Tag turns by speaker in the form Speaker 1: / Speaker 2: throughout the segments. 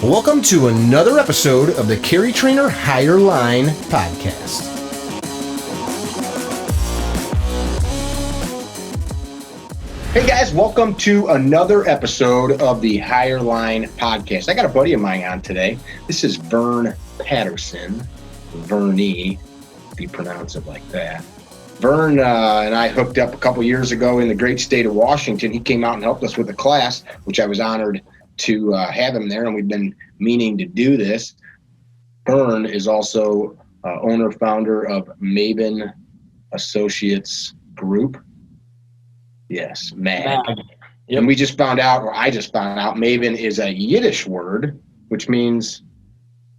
Speaker 1: Welcome to another episode of the CarryTrainer Higher Line podcast. Hey guys, welcome to another episode of the Higher Line podcast. I got a buddy of mine on today. This is Verne Patterson, Verne, if you pronounce it like that. Verne and I hooked up a couple years ago in the great state of Washington. He came out and helped us with a class, which I was honored to have him there, and we've been meaning to do this. Verne is also owner, founder of Maven Associates Group. Yes, MAG. Yep. And we just found out, or I just found out, Maven is a Yiddish word, which means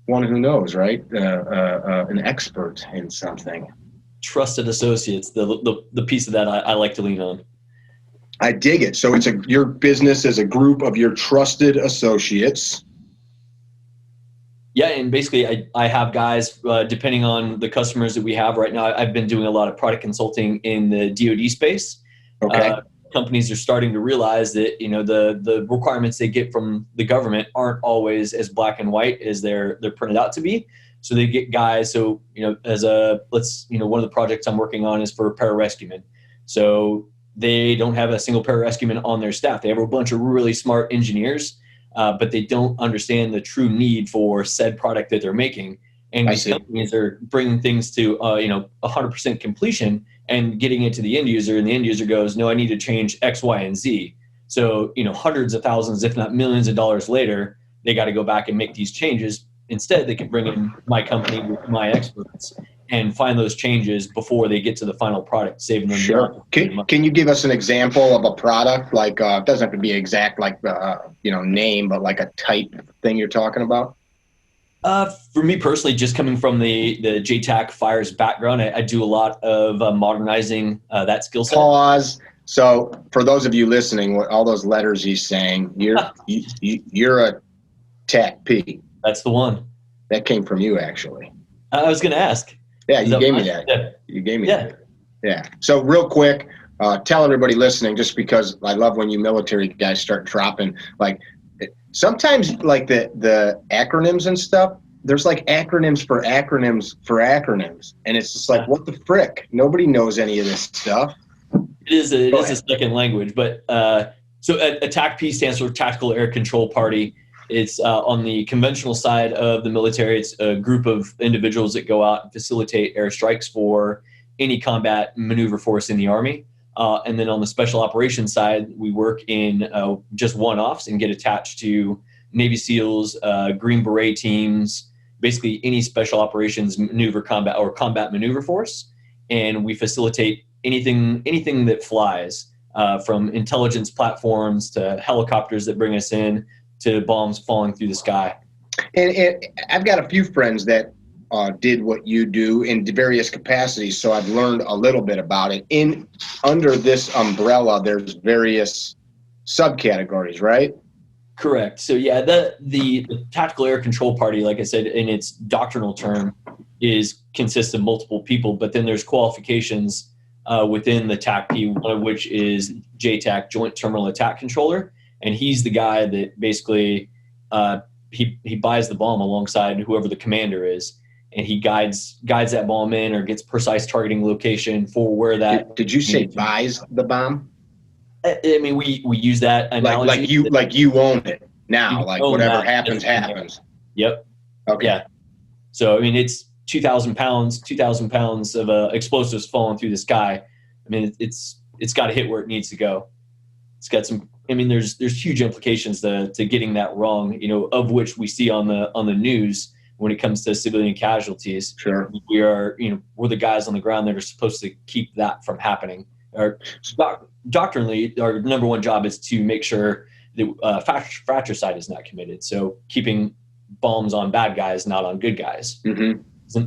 Speaker 1: one who knows, right? An expert in something.
Speaker 2: Trusted associates, the piece of that I like to lean on.
Speaker 1: I dig it. So it's your business as a group of your trusted associates.
Speaker 2: Yeah, and basically I have guys, depending on the customers that we have right now. I've been doing a lot of product consulting in the DoD space.
Speaker 1: Okay.
Speaker 2: Companies are starting to realize that, you know, the requirements they get from the government aren't always as black and white as they're printed out to be. So they get guys. So, you know, one of the projects I'm working on is for pararescuemen. So they don't have a single pararescueman on their staff. They have a bunch of really smart engineers, but they don't understand the true need for said product that they're making. And these companies are bringing things to 100% completion and getting it to the end user, and the end user goes, no, I need to change X, Y, and Z. So, you know, hundreds of thousands, if not millions of dollars later, they got to go back and make these changes. Instead, they can bring in my company with my experts and find those changes before they get to the final product, saving them.
Speaker 1: Sure. Can you give us an example of a product? Like, it doesn't have to be exact, like, name, but like a type thing you're talking about?
Speaker 2: For me personally, just coming from the JTAC fires background, I do a lot of modernizing that skill set.
Speaker 1: Pause. So for those of you listening, what all those letters he's saying, you're a TAC P.
Speaker 2: That's the one.
Speaker 1: That came from you, actually.
Speaker 2: I was going to ask.
Speaker 1: Yeah, you gave me that.
Speaker 2: Yeah.
Speaker 1: You gave me that. Yeah. So real quick, tell everybody listening, just because I love when you military guys start dropping, like, sometimes like the acronyms and stuff, there's like acronyms for acronyms. And it's just like, what the frick? Nobody knows any of this stuff.
Speaker 2: It is a second language, but so a TACP stands for Tactical Air Control Party. It's on the conventional side of the military. It's a group of individuals that go out and facilitate airstrikes for any combat maneuver force in the Army. And then on the special operations side, we work in just one-offs and get attached to Navy SEALs, Green Beret teams, basically any special operations maneuver combat or combat maneuver force. And we facilitate anything that flies, from intelligence platforms to helicopters that bring us in to bombs falling through the sky.
Speaker 1: And I've got a few friends that did what you do in various capacities, so I've learned a little bit about it. Under this umbrella, there's various subcategories, right?
Speaker 2: Correct. So yeah, the Tactical Air Control Party, like I said, in its doctrinal term, consists of multiple people, but then there's qualifications within the TACP, one of which is JTAC, Joint Terminal Attack Controller, and he's the guy that basically he buys the bomb alongside whoever the commander is. And he guides that bomb in or gets precise targeting location for where that.
Speaker 1: Did you say buys the bomb?
Speaker 2: I mean, we use that analogy.
Speaker 1: Like you own it now. Like whatever happens.
Speaker 2: Yep.
Speaker 1: Okay.
Speaker 2: Yeah. So I mean, it's 2,000 pounds of explosives falling through the sky. I mean, it's got to hit where it needs to go. It's got some. I mean, there's huge implications to getting that wrong. You know, of which we see on the news. When it comes to civilian casualties,
Speaker 1: sure,
Speaker 2: we're the guys on the ground that are supposed to keep that from happening. Doctrinally, our number one job is to make sure that fratricide is not committed. So keeping bombs on bad guys, not on good guys.
Speaker 1: Mm-hmm.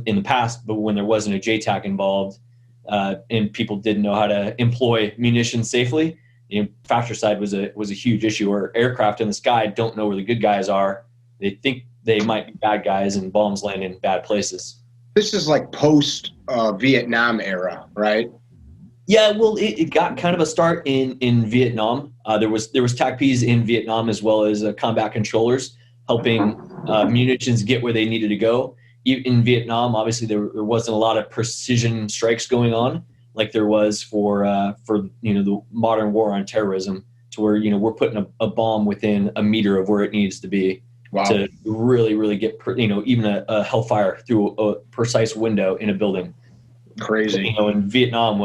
Speaker 2: In the past, but when there wasn't a JTAC involved and people didn't know how to employ munitions safely, fratricide was a huge issue. Or aircraft in the sky don't know where the good guys are. They think they might be bad guys and bombs land in bad places.
Speaker 1: This is like post Vietnam era, right?
Speaker 2: Yeah, well, it got kind of a start in Vietnam. There was TACPs in Vietnam as well as combat controllers. helping munitions get where they needed to go. In Vietnam, obviously there wasn't a lot of precision strikes going on like there was for the modern war on terrorism, to where we're putting a bomb within a meter of where it needs to be. Wow. To really, really get even a hellfire through a precise window in a building.
Speaker 1: Crazy.
Speaker 2: In Vietnam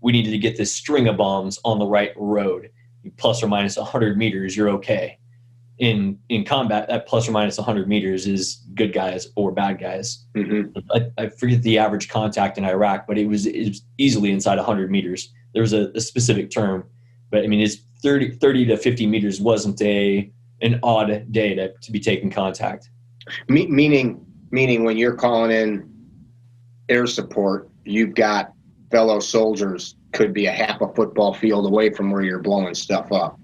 Speaker 2: we needed to get this string of bombs on the right road. Plus or minus 100 meters, you're okay. In combat, that plus or minus 100 meters is good guys or bad guys.
Speaker 1: Mm-hmm.
Speaker 2: I forget the average contact in Iraq, but it was easily inside 100 meters. There was a specific term, but I mean, it's 30 to 50 meters wasn't an odd day to be taking contact.
Speaker 1: Meaning when you're calling in air support, you've got fellow soldiers could be a half a football field away from where you're blowing stuff up.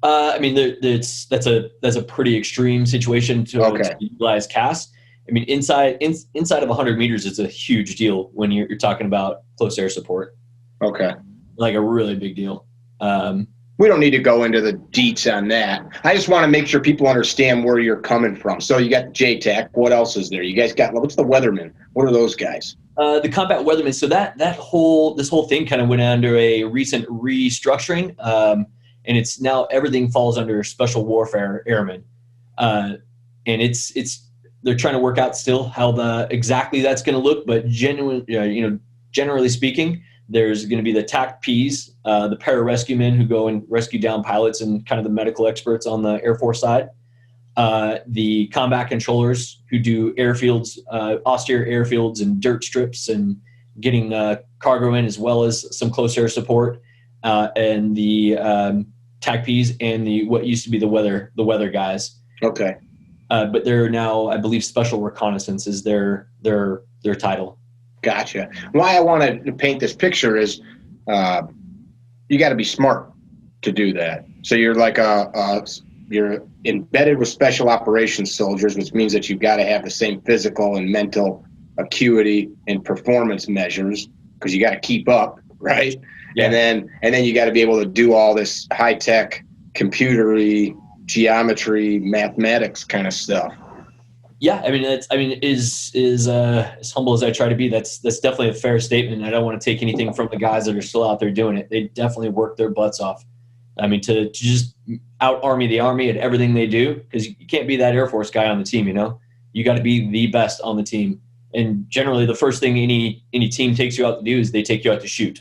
Speaker 2: I mean, that's a pretty extreme situation to utilize CAS. I mean, inside of 100 meters, it's a huge deal when you're talking about close air support.
Speaker 1: Okay.
Speaker 2: Like a really big deal.
Speaker 1: We don't need to go into the deets on that. I just want to make sure people understand where you're coming from. So you got JTAC. What else is there? You guys got, what's the weathermen? What are those guys?
Speaker 2: The combat weathermen. So this whole thing kind of went under a recent restructuring. And it's now everything falls under special warfare airmen. And they're trying to work out still how exactly that's going to look, but generally speaking, there's going to be the TAC Ps, the pararescue men who go and rescue down pilots and kind of the medical experts on the Air Force side, the combat controllers who do airfields, austere airfields and dirt strips and getting cargo in, as well as some close air support, and the TAC Ps and what used to be the weather guys.
Speaker 1: Okay.
Speaker 2: But they're now, I believe, Special Reconnaissance is their title.
Speaker 1: Gotcha. Why I wanted to paint this picture is you got to be smart to do that. So you're like you're embedded with special operations soldiers, which means that you've got to have the same physical and mental acuity and performance measures because you got to keep up, right? Yeah. And then you got to be able to do all this high tech, computery, geometry, mathematics kind of stuff.
Speaker 2: Yeah, I mean, as humble as I try to be, that's definitely a fair statement. I don't want to take anything from the guys that are still out there doing it. They definitely work their butts off. I mean, to just out-army the Army at everything they do, because you can't be that Air Force guy on the team, You got to be the best on the team. And generally, the first thing any team takes you out to do is they take you out to shoot.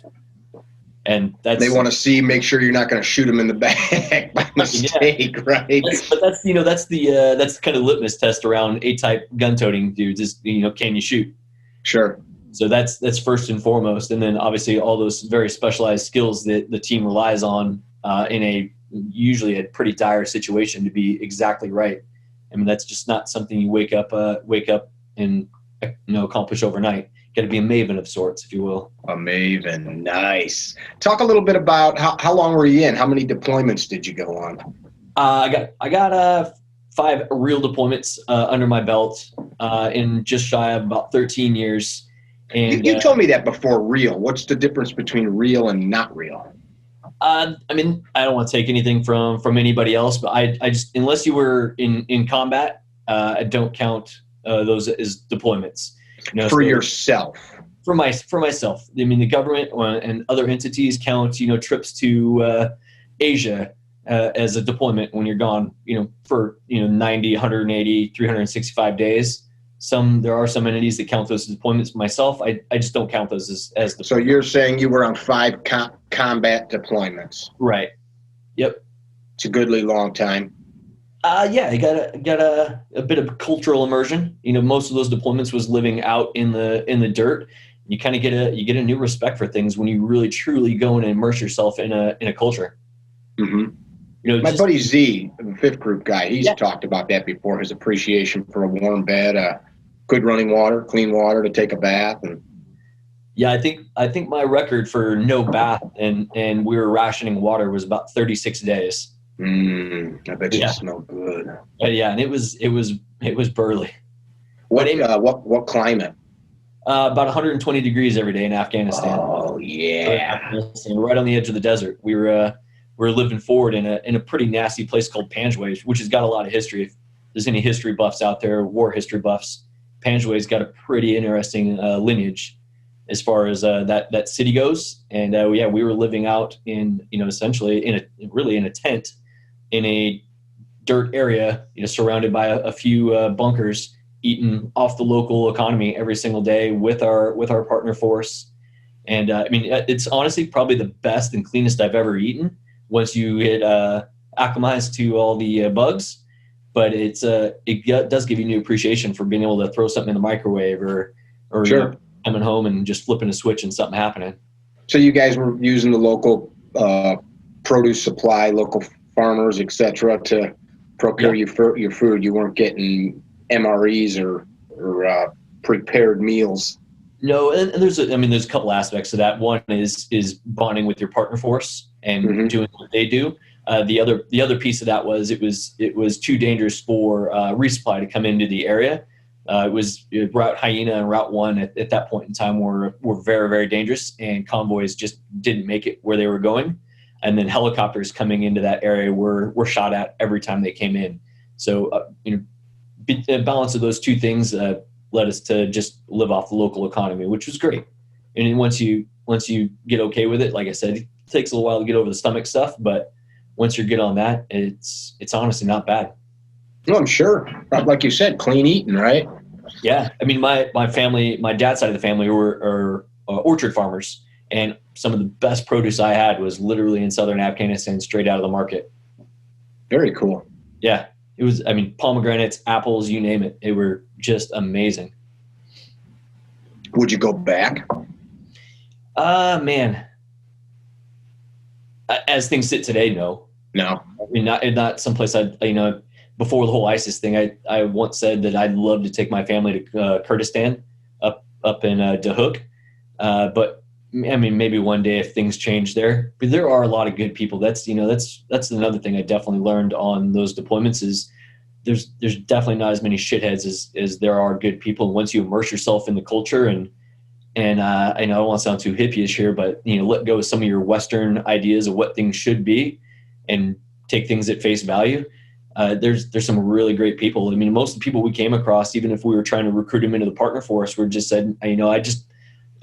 Speaker 2: And they
Speaker 1: want to make sure you're not going to shoot them in the back by mistake, right?
Speaker 2: That's the kind of litmus test around A-type gun-toting dudes is, can you shoot?
Speaker 1: Sure.
Speaker 2: So that's first and foremost, and then obviously all those very specialized skills that the team relies on in usually a pretty dire situation to be exactly right. I mean, that's just not something you wake up and accomplish overnight. Got to be a maven of sorts, if you will.
Speaker 1: A maven, nice. Talk a little bit about how long were you in? How many deployments did you go on?
Speaker 2: I got 5 real deployments under my belt in just shy of about 13 years. And
Speaker 1: you told me that before. Real. What's the difference between real and not real?
Speaker 2: I mean, I don't want to take anything from anybody else, but I just, unless you were in combat, I don't count those as deployments.
Speaker 1: Yourself.
Speaker 2: For myself. I mean, the government and other entities count, trips to Asia as a deployment when you're gone, for 90, 180, 365 days. There are some entities that count those as deployments. Myself, I just don't count those as deployments.
Speaker 1: So you're saying you were on 5 combat deployments.
Speaker 2: Right. Yep.
Speaker 1: It's a goodly long time.
Speaker 2: Yeah, I got a bit of cultural immersion. Most of those deployments was living out in the dirt. You kind of get a new respect for things when you really truly go and immerse yourself in a culture.
Speaker 1: Mm-hmm. My buddy Z, the 5th group guy, he's talked about that before. His appreciation for a warm bed, good running water, clean water to take a bath, and
Speaker 2: yeah, I think my record for no bath and we were rationing water was about 36 days.
Speaker 1: I bet you smell good.
Speaker 2: Yeah, and it was burly.
Speaker 1: What climate?
Speaker 2: About 120 degrees every day in Afghanistan.
Speaker 1: Oh yeah,
Speaker 2: right on the edge of the desert. We were living forward in a pretty nasty place called Panjwai, which has got a lot of history. there's any history buffs out there, war history buffs, Panjway's got a pretty interesting lineage as far as that city goes. And yeah, we were living out in, essentially in a tent in a dirt area, surrounded by a few bunkers, eating off the local economy every single day with our partner force. And I mean, it's honestly probably the best and cleanest I've ever eaten once you get acclimatized to all the bugs. But it does give you new appreciation for being able to throw something in the microwave or
Speaker 1: Sure.
Speaker 2: Coming home and just flipping a switch and something happening.
Speaker 1: So you guys were using the local produce supply, local farmers, etc., to procure your food. You weren't getting MREs or prepared meals.
Speaker 2: No, and there's a couple aspects to that. One is bonding with your partner force and doing what they do. The other piece of that was it was too dangerous for resupply to come into the area. It was Route Hyena and Route 1 at that point in time were very, very dangerous, and convoys just didn't make it where they were going. And then helicopters coming into that area were shot at every time they came in. So the balance of those two things led us to just live off the local economy, which was great. And once you get okay with it, like I said, it takes a little while to get over the stomach stuff, but once you're good on that, it's honestly not bad.
Speaker 1: Well, I'm sure. Like you said, clean eating, right?
Speaker 2: Yeah. I mean, my family, my dad's side of the family are orchard farmers, and some of the best produce I had was literally in southern Afghanistan, straight out of the market.
Speaker 1: Very cool.
Speaker 2: Yeah. It was, pomegranates, apples, you name it. They were just amazing.
Speaker 1: Would you go back?
Speaker 2: Man. As things sit today, no.
Speaker 1: No.
Speaker 2: I mean, not someplace before the whole ISIS thing, I once said that I'd love to take my family to Kurdistan up in Dahuk. But I mean, maybe one day if things change there. But there are a lot of good people. That's another thing I definitely learned on those deployments is there's definitely not as many shitheads as there are good people. And once you immerse yourself in the culture and I don't want to sound too hippie-ish here, but let go of some of your Western ideas of what things should be and take things at face value. There's some really great people. I mean, most of the people we came across, even if we were trying to recruit them into the partner force, were just said,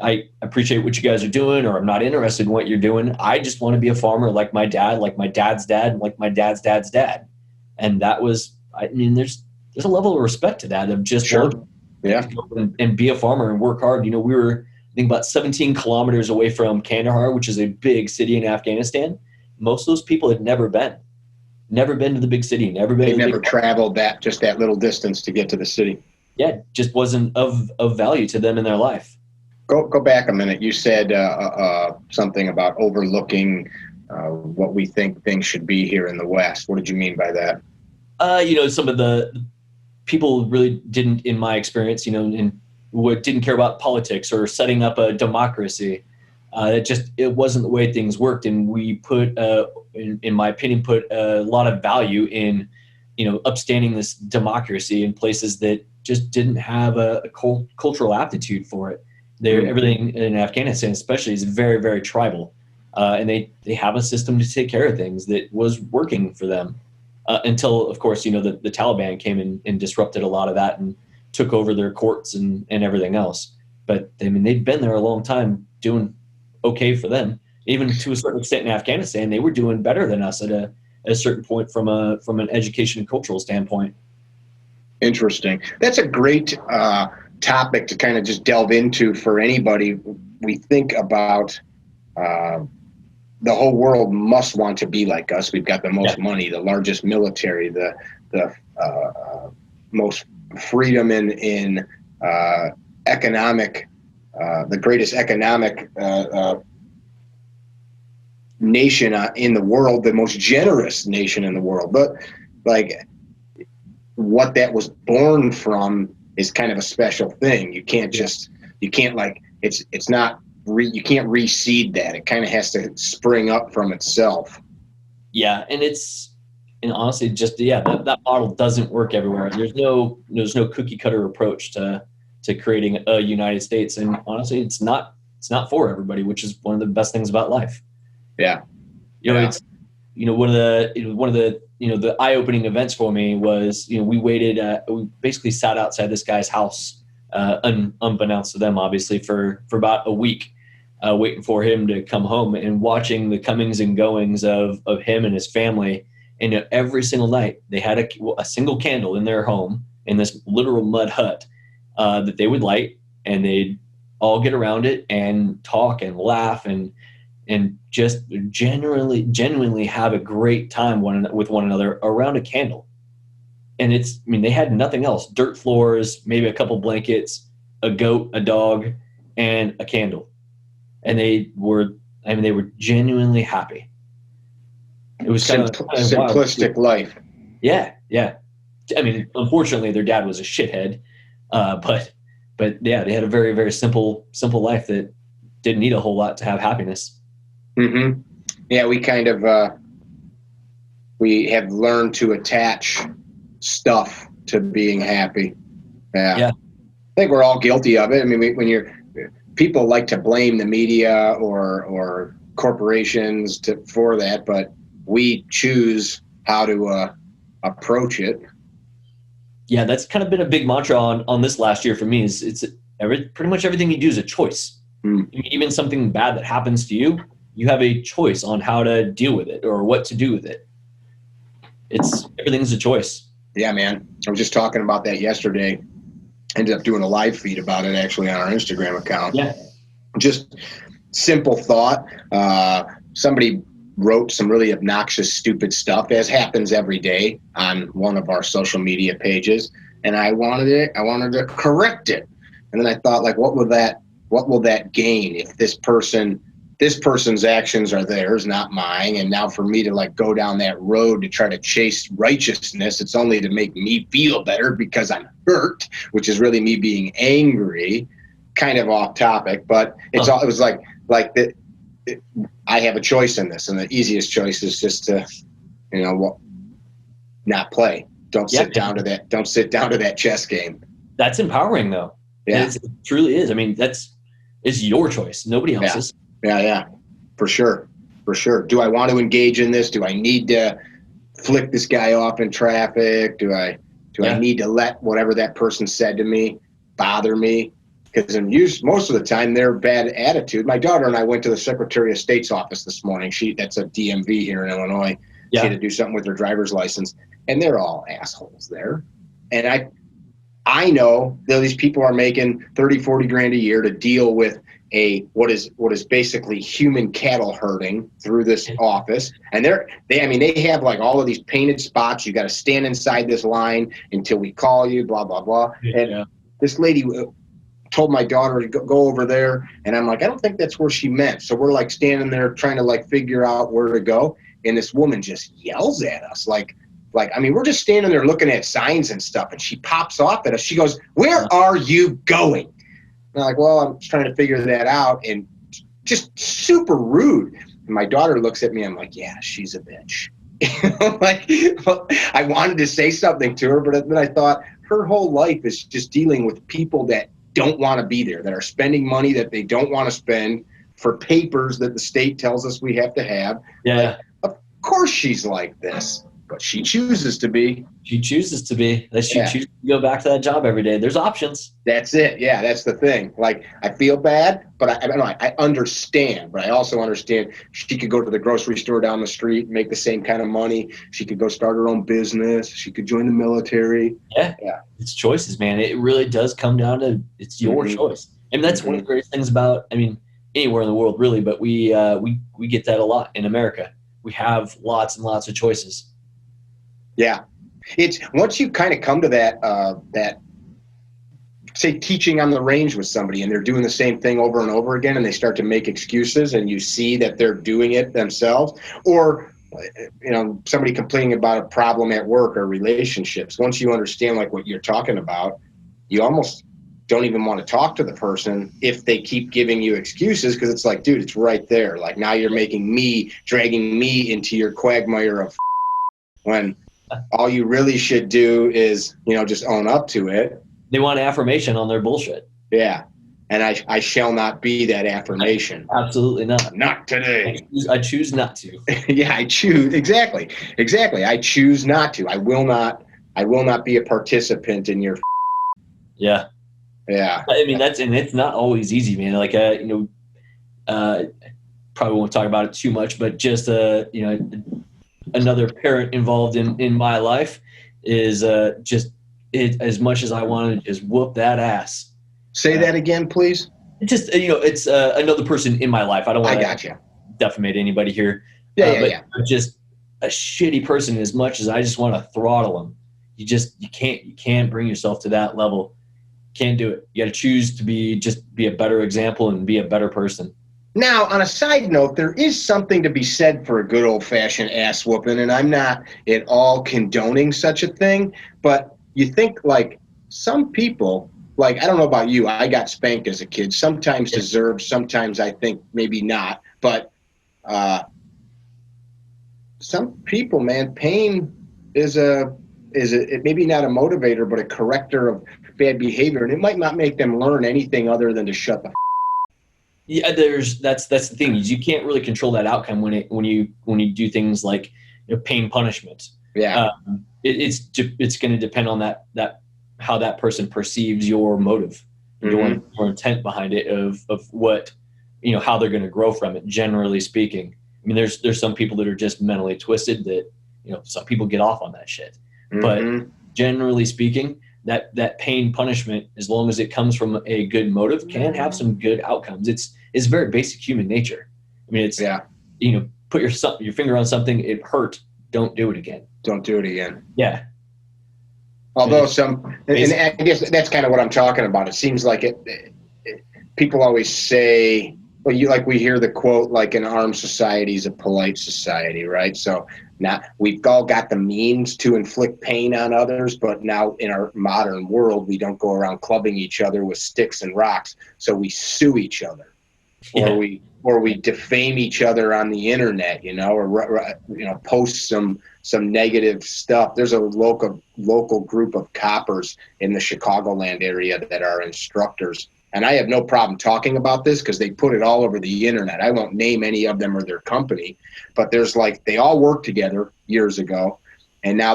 Speaker 2: I appreciate what you guys are doing, or I'm not interested in what you're doing. I just want to be a farmer like my dad, like my dad's dad, and like my dad's dad's dad. And that was, there's a level of respect to that of just
Speaker 1: sure. Yeah.
Speaker 2: And be a farmer and work hard. We were, I think, about 17 kilometers away from Kandahar, which is a big city in Afghanistan. Most of those people had never been to the big city,
Speaker 1: They never traveled that little distance to get to the city.
Speaker 2: Yeah, just wasn't of value to them in their life.
Speaker 1: Go back a minute. You said something about overlooking what we think things should be here in the West. What did you mean by that?
Speaker 2: Some of the people really didn't, in my experience, didn't care about politics or setting up a democracy. It wasn't the way things worked, and we put, in my opinion, put a lot of value in, upstanding this democracy in places that just didn't have a cultural aptitude for it. Everything in Afghanistan, especially, is very, very tribal, and they have a system to take care of things that was working for them until, of course, the Taliban came in and disrupted a lot of that and took over their courts and everything else. But they'd been there a long time, doing okay for them. Even to a certain extent in Afghanistan, they were doing better than us at a certain point from an education and cultural standpoint.
Speaker 1: Interesting. That's a great topic to kind of just delve into for anybody. We think about the whole world must want to be like us. We've got the most money, the largest military, the most freedom in economic, the greatest economic nation in the world, the most generous nation in the world. But like what that was born from is kind of a special thing. You can't reseed that. It kind of has to spring up from itself.
Speaker 2: Yeah. And honestly, that model doesn't work everywhere. There's no cookie cutter approach to creating a United States. And honestly, it's not for everybody, which is one of the best things about life.
Speaker 1: Yeah.
Speaker 2: It's, one of the the eye-opening events for me was, we we basically sat outside this guy's house, unbeknownst to them, obviously, for about a week, waiting for him to come home and watching the comings and goings of him and his family. And every single night they had a single candle in their home in this literal mud hut that they would light, and they'd all get around it and talk and laugh and just genuinely have a great time with one another around a candle. And they had nothing else: dirt floors, maybe a couple blankets, a goat, a dog, and a candle. And they were genuinely happy. It was kind of
Speaker 1: simplistic life.
Speaker 2: Yeah. Unfortunately their dad was a shithead. But yeah, they had a very, very simple life that didn't need a whole lot to have happiness.
Speaker 1: Mm-hmm. Yeah, we kind of we have learned to attach stuff to being happy. Yeah. I think we're all guilty of it. I mean, people like to blame the media or corporations for that, but we choose how to approach it.
Speaker 2: Yeah, that's kind of been a big mantra on this last year for me. Pretty much everything you do is a choice. Even something bad that happens to you, you have a choice on how to deal with it or what to do with it. Everything's a choice. Yeah, man. I was just talking about that yesterday. Ended up doing a live feed about it actually on our Instagram account. Yeah.
Speaker 1: Just simple thought. Somebody wrote some really obnoxious, stupid stuff, as happens every day on one of our social media pages, and I wanted to correct it. And then I thought, like, what will that gain if this person's actions are theirs, not mine, and now for me to like go down that road to try to chase righteousness, it's only to make me feel better because I'm hurt, which is really me being angry. Kind of off topic, but it was like that. I have a choice in this, and the easiest choice is just to, not play. Don't sit down to that chess game.
Speaker 2: That's empowering, though.
Speaker 1: Yeah,
Speaker 2: it truly is. I mean, it's your choice, nobody else's.
Speaker 1: Yeah, for sure. Do I want to engage in this? Do I need to flick this guy off in traffic? Do I need to let whatever that person said to me bother me? Because most of the time they're bad attitude. My daughter and I went to the Secretary of State's office this morning. That's a DMV here in Illinois. She had to do something with her driver's license, and they're all assholes there. And I know that these people are making 30, 40 grand a year to deal with what is basically human cattle herding through this office. And they have like all of these painted spots. You got to stand inside this line until we call you, blah, blah, blah. And this lady told my daughter to go over there, and I'm like, I don't think that's where she meant. So we're like standing there trying to like figure out where to go, and this woman just yells at us like we're just standing there looking at signs and stuff, and she pops off at us. She goes, "Where are you going?" And I'm like, well, I'm just trying to figure that out, and just super rude. And my daughter looks at me. I'm like, yeah, she's a bitch. I wanted to say something to her, but then I thought her whole life is just dealing with people that don't want to be there, that are spending money that they don't want to spend for papers that the state tells us we have to have.
Speaker 2: Yeah.
Speaker 1: Of course she's like this, but she chooses to be.
Speaker 2: She chooses to choose to go back to that job every day. There's options.
Speaker 1: That's it. Yeah, that's the thing. Like, I feel bad, but I understand. But I also understand she could go to the grocery store down the street and make the same kind of money. She could go start her own business. She could join the military.
Speaker 2: Yeah. It's choices, man. It really does come down to it's your choice. And that's one of the great things about, anywhere in the world, really. But we get that a lot in America. We have lots and lots of choices.
Speaker 1: Yeah. It's once you kind of come to that say teaching on the range with somebody and they're doing the same thing over and over again, and they start to make excuses, and you see that they're doing it themselves, or somebody complaining about a problem at work or relationships. Once you understand like what you're talking about, you almost don't even want to talk to the person if they keep giving you excuses, because it's like, dude, it's right there. Like, now you're dragging me into your quagmire of when all you really should do is, just own up to it.
Speaker 2: They want affirmation on their bullshit.
Speaker 1: Yeah. And I shall not be that affirmation.
Speaker 2: Absolutely not.
Speaker 1: Not today.
Speaker 2: I choose not to.
Speaker 1: Yeah, I choose. Exactly. I choose not to. I will not be a participant in your.
Speaker 2: Yeah.
Speaker 1: Yeah.
Speaker 2: I mean, and it's not always easy, man. Like, probably won't talk about it too much, but just, another parent involved in my life is just it, as much as I wanted to just whoop that ass.
Speaker 1: Say that again, please.
Speaker 2: Just, it's another person in my life. I don't want
Speaker 1: to
Speaker 2: defamate anybody here.
Speaker 1: Yeah.
Speaker 2: Just a shitty person. As much as I just want to throttle them, you can't bring yourself to that level. Can't do it. You got to choose to be a better example and be a better person.
Speaker 1: Now, on a side note, there is something to be said for a good old-fashioned ass whooping, and I'm not at all condoning such a thing, but you think, like, some people, like, I don't know about you, I got spanked as a kid, sometimes deserved, sometimes I think maybe not, but some people, man, pain is maybe not a motivator, but a corrector of bad behavior, and it might not make them learn anything other than to shut the
Speaker 2: Yeah, that's the thing, is you can't really control that outcome when you do things like, pain punishment.
Speaker 1: Yeah.
Speaker 2: It's going to depend on that how that person perceives your motive, your intent behind it, of what, how they're going to grow from it. Generally speaking, I mean, there's some people that are just mentally twisted that, some people get off on that shit, but generally speaking, that pain punishment, as long as it comes from a good motive, can have some good outcomes. It's very basic human nature. I mean, it's, put your finger on something, it hurt, don't do it again.
Speaker 1: Don't do it again.
Speaker 2: Yeah.
Speaker 1: Although and I guess that's kind of what I'm talking about. It seems like people always say, well, we hear the quote, like, an armed society is a polite society, right? So now we've all got the means to inflict pain on others, but now in our modern world, we don't go around clubbing each other with sticks and rocks. So we sue each other, or we defame each other on the internet, or post some negative stuff. There's a local group of coppers in the Chicagoland area that are instructors. And I have no problem talking about this because they put it all over the internet. I won't name any of them or their company, but they all worked together years ago, and now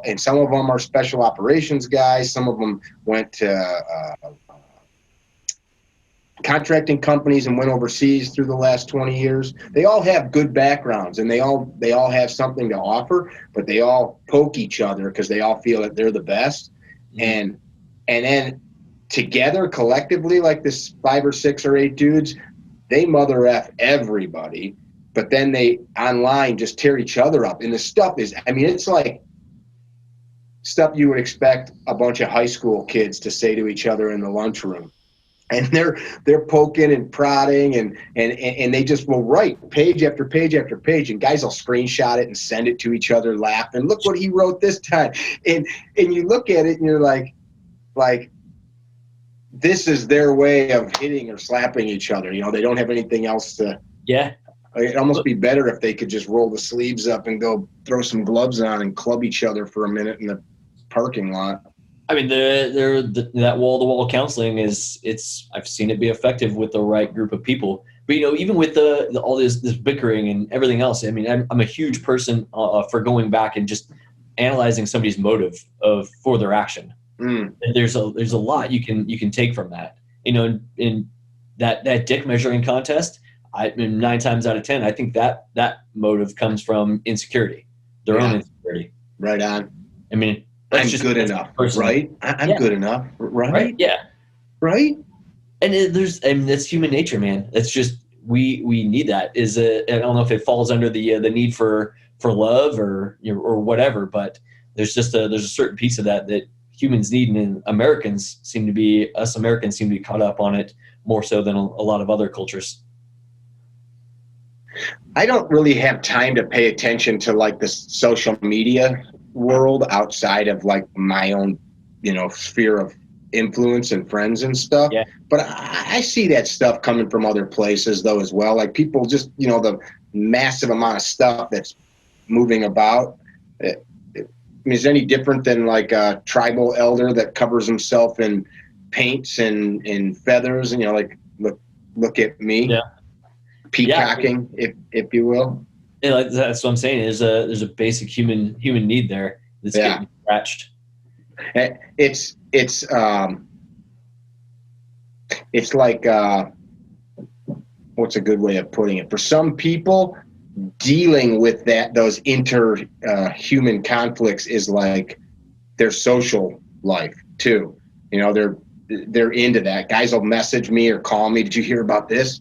Speaker 1: and some of them are special operations guys. Some of them went to contracting companies and went overseas through the last 20 years. They all have good backgrounds, and they all have something to offer, but they all poke each other because they all feel that they're the best. And then together, collectively, like this 5 or 6 or 8 dudes, they mother F everybody, but then they online just tear each other up. And the stuff is, I mean, it's like stuff you would expect a bunch of high school kids to say to each other in the lunchroom. And they're poking and prodding, and they just will write page after page after page, and guys will screenshot it and send it to each other, laughing, look what he wrote this time. And you look at it and you're like this is their way of hitting or slapping each other. They don't have anything else to.
Speaker 2: Yeah.
Speaker 1: It'd almost be better if they could just roll the sleeves up and go throw some gloves on and club each other for a minute in the parking lot.
Speaker 2: I mean, that wall-to-wall counseling I've seen it be effective with the right group of people. But, even with all this bickering and everything else, I mean, I'm a huge person for going back and just analyzing somebody's motive for their action. And there's a lot you can take from that. In that dick measuring contest, 9 times out of 10, I think that motive comes from insecurity, their own insecurity.
Speaker 1: Right on.
Speaker 2: I mean,
Speaker 1: I'm good enough, right? I'm good enough, right?
Speaker 2: Yeah.
Speaker 1: Right?
Speaker 2: And that's human nature, man. That's just, we need that. I don't know if it falls under the need for love or whatever, but there's a certain piece of that humans need, and Americans seem to be caught up on it more so than a lot of other cultures.
Speaker 1: I don't really have time to pay attention to like the social media world outside of like my own, sphere of influence and friends and stuff.
Speaker 2: Yeah.
Speaker 1: But I see that stuff coming from other places though as well. Like people just, the massive amount of stuff that's moving about. Is it any different than like a tribal elder that covers himself in paints and feathers, and like look at me, peacocking, if you will.
Speaker 2: Yeah, like that's what I'm saying. There's a basic human need there that's getting scratched.
Speaker 1: It's like what's a good way of putting it? For some people, dealing with those human conflicts is like their social life too. They're into that. Guys will message me or call me. Did you hear about this?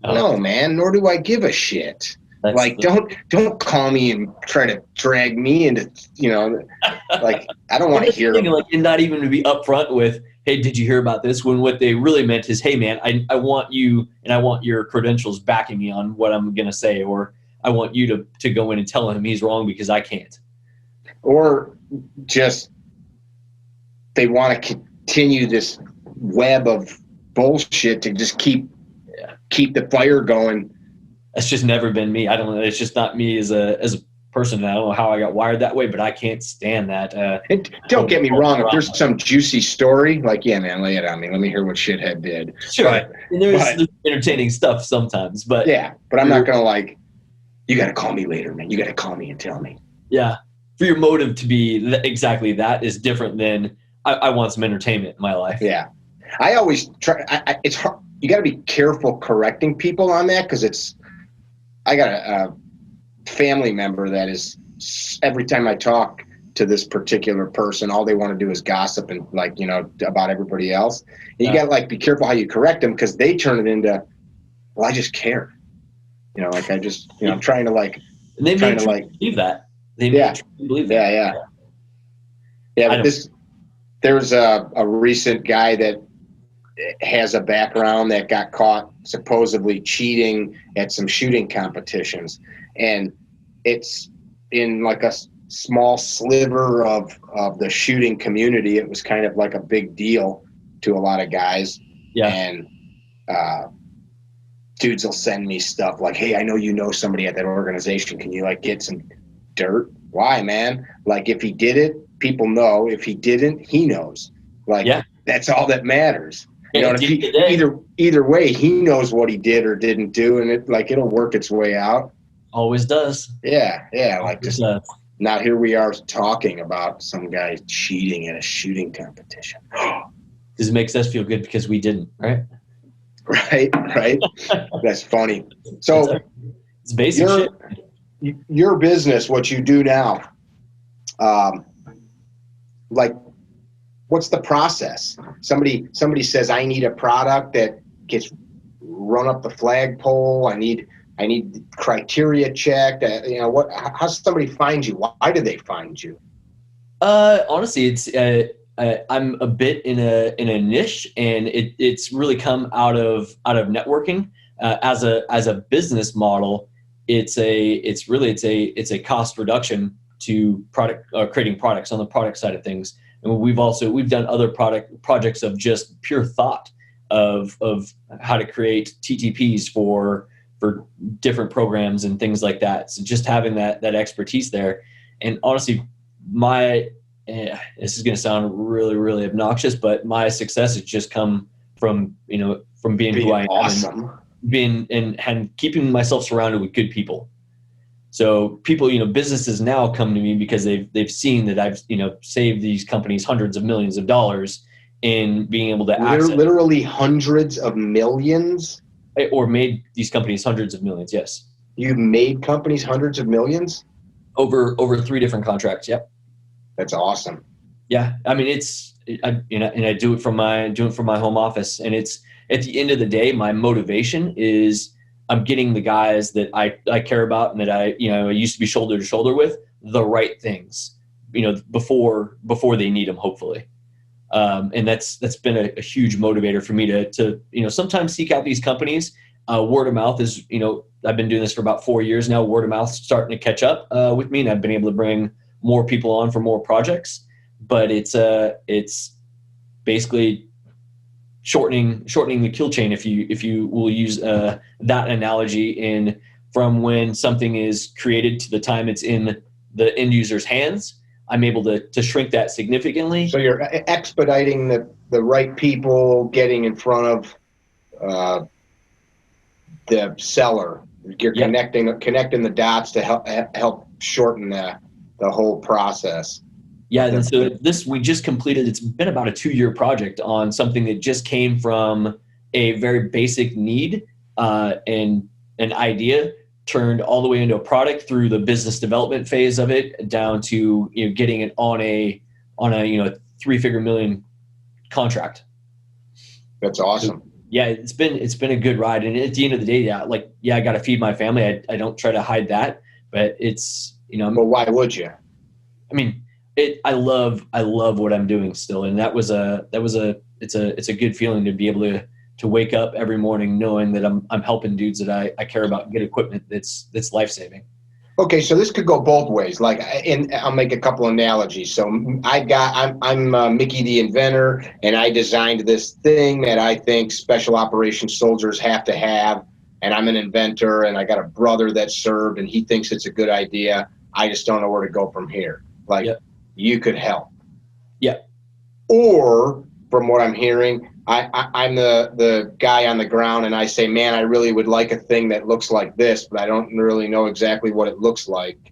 Speaker 1: No, man. Nor do I give a shit. Don't call me and try to drag me into, like, I don't want to hear it.
Speaker 2: Like, and not even to be upfront with, hey, did you hear about this? When what they really meant is, hey, man, I want you and I want your credentials backing me on what I'm going to say, or I want you to go in and tell him he's wrong because I can't.
Speaker 1: Or just they want to continue this web of bullshit to just keep the fire going.
Speaker 2: That's just never been me. I don't know. It's just not me as a person. I don't know how I got wired that way, but I can't stand that.
Speaker 1: Don't get me wrong. If there's some juicy story, like, yeah, man, lay it on me. Let me hear what shithead did.
Speaker 2: Sure. There's entertaining stuff sometimes, but
Speaker 1: but I'm not going to you got to call me later, man. You got to call me and tell me.
Speaker 2: Yeah. For your motive to be exactly that is different than I want some entertainment in my life.
Speaker 1: Yeah. I always try. It's hard. You got to be careful correcting people on that because I got a family member that is, every time I talk to this particular person, all they want to do is gossip and about everybody else. And you got to be careful how you correct them because they turn it into, well, I just care. I just, I'm trying to
Speaker 2: and they may believe that. They may believe that.
Speaker 1: Yeah. But there's a recent guy that has a background that got caught supposedly cheating at some shooting competitions, and it's in a small sliver of the shooting community. It was kind of like a big deal to a lot of guys. And dudes will send me stuff like, hey, I know you know somebody at that organization, can you get some dirt? Why, man? If he did it, people know. If he didn't, he knows. That's all that matters. Either way, he knows what he did or didn't do, and it'll work its way out.
Speaker 2: Always does.
Speaker 1: Yeah. Not here we are talking about some guy cheating in a shooting competition.
Speaker 2: Because it makes us feel good because we didn't, right?
Speaker 1: Right. That's funny. So
Speaker 2: it's basic shit.
Speaker 1: Your business, what you do now, what's the process? Somebody says, I need a product that gets run up the flagpole. I need criteria checked. How does somebody find you? Why do they find you?
Speaker 2: Honestly, it's I'm a bit in a niche, and it's really come out of networking. As a business model, it's a cost reduction to creating products on the product side of things. And we've done other projects of just pure thought of how to create TTPs for different programs and things like that. So just having that expertise there. And honestly, this is going to sound really, really obnoxious, but my success has just come from being who I am,
Speaker 1: awesome,
Speaker 2: and keeping myself surrounded with good people. So people, businesses now come to me because they've seen that I've, saved these companies hundreds of millions of dollars in being able to access.
Speaker 1: Literally hundreds of millions?
Speaker 2: Or made these companies hundreds of millions, yes.
Speaker 1: You've made companies hundreds of millions?
Speaker 2: Over 3 different contracts, yep.
Speaker 1: That's awesome.
Speaker 2: Yeah, I mean, I do it from my home office, and it's, at the end of the day, my motivation is I'm getting the guys that I care about and that I used to be shoulder to shoulder with the right things, before they need them, hopefully. And that's been a huge motivator for me to sometimes seek out these companies. Word of mouth is, I've been doing this for about 4 years now. Word of mouth is starting to catch up with me, and I've been able to bring more people on for more projects. But it's basically shortening the kill chain, if you will use that analogy, from when something is created to the time it's in the end user's hands. I'm able to shrink that significantly.
Speaker 1: So you're expediting the right people, getting in front of the seller. You're connecting the dots to help shorten the whole process.
Speaker 2: Yeah, and so we just completed, it's been about a 2-year project on something that just came from a very basic need and an idea, turned all the way into a product through the business development phase of it, down to getting it on a 3-figure million contract.
Speaker 1: That's awesome.
Speaker 2: So, yeah, it's been a good ride, and at the end of the day, I got to feed my family. I don't try to hide that, but it's
Speaker 1: Well, why would you?
Speaker 2: I mean, I love what I'm doing still, and it's a good feeling to be able to wake up every morning knowing that I'm helping dudes that I care about get equipment that's life-saving.
Speaker 1: Okay, so this could go both ways. And I'll make a couple analogies. So I'm Mickey the inventor, and I designed this thing that I think special operations soldiers have to have. And I'm an inventor, and I got a brother that served, and he thinks it's a good idea. I just don't know where to go from here. You could help.
Speaker 2: Yeah.
Speaker 1: Or from what I'm hearing, I'm the guy on the ground, and I say, man, I really would like a thing that looks like this, but I don't really know exactly what it looks like.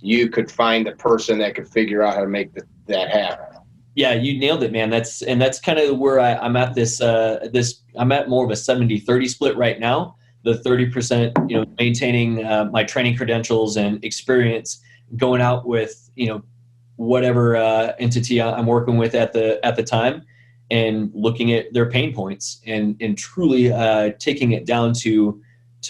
Speaker 1: You could find the person that could figure out how to make that happen.
Speaker 2: Yeah, you nailed it, man. That's kind of where I'm at. I'm at more of a 70-30 split right now. The 30%, maintaining my training credentials and experience, going out with whatever entity I'm working with at the time, and looking at their pain points and truly taking it down to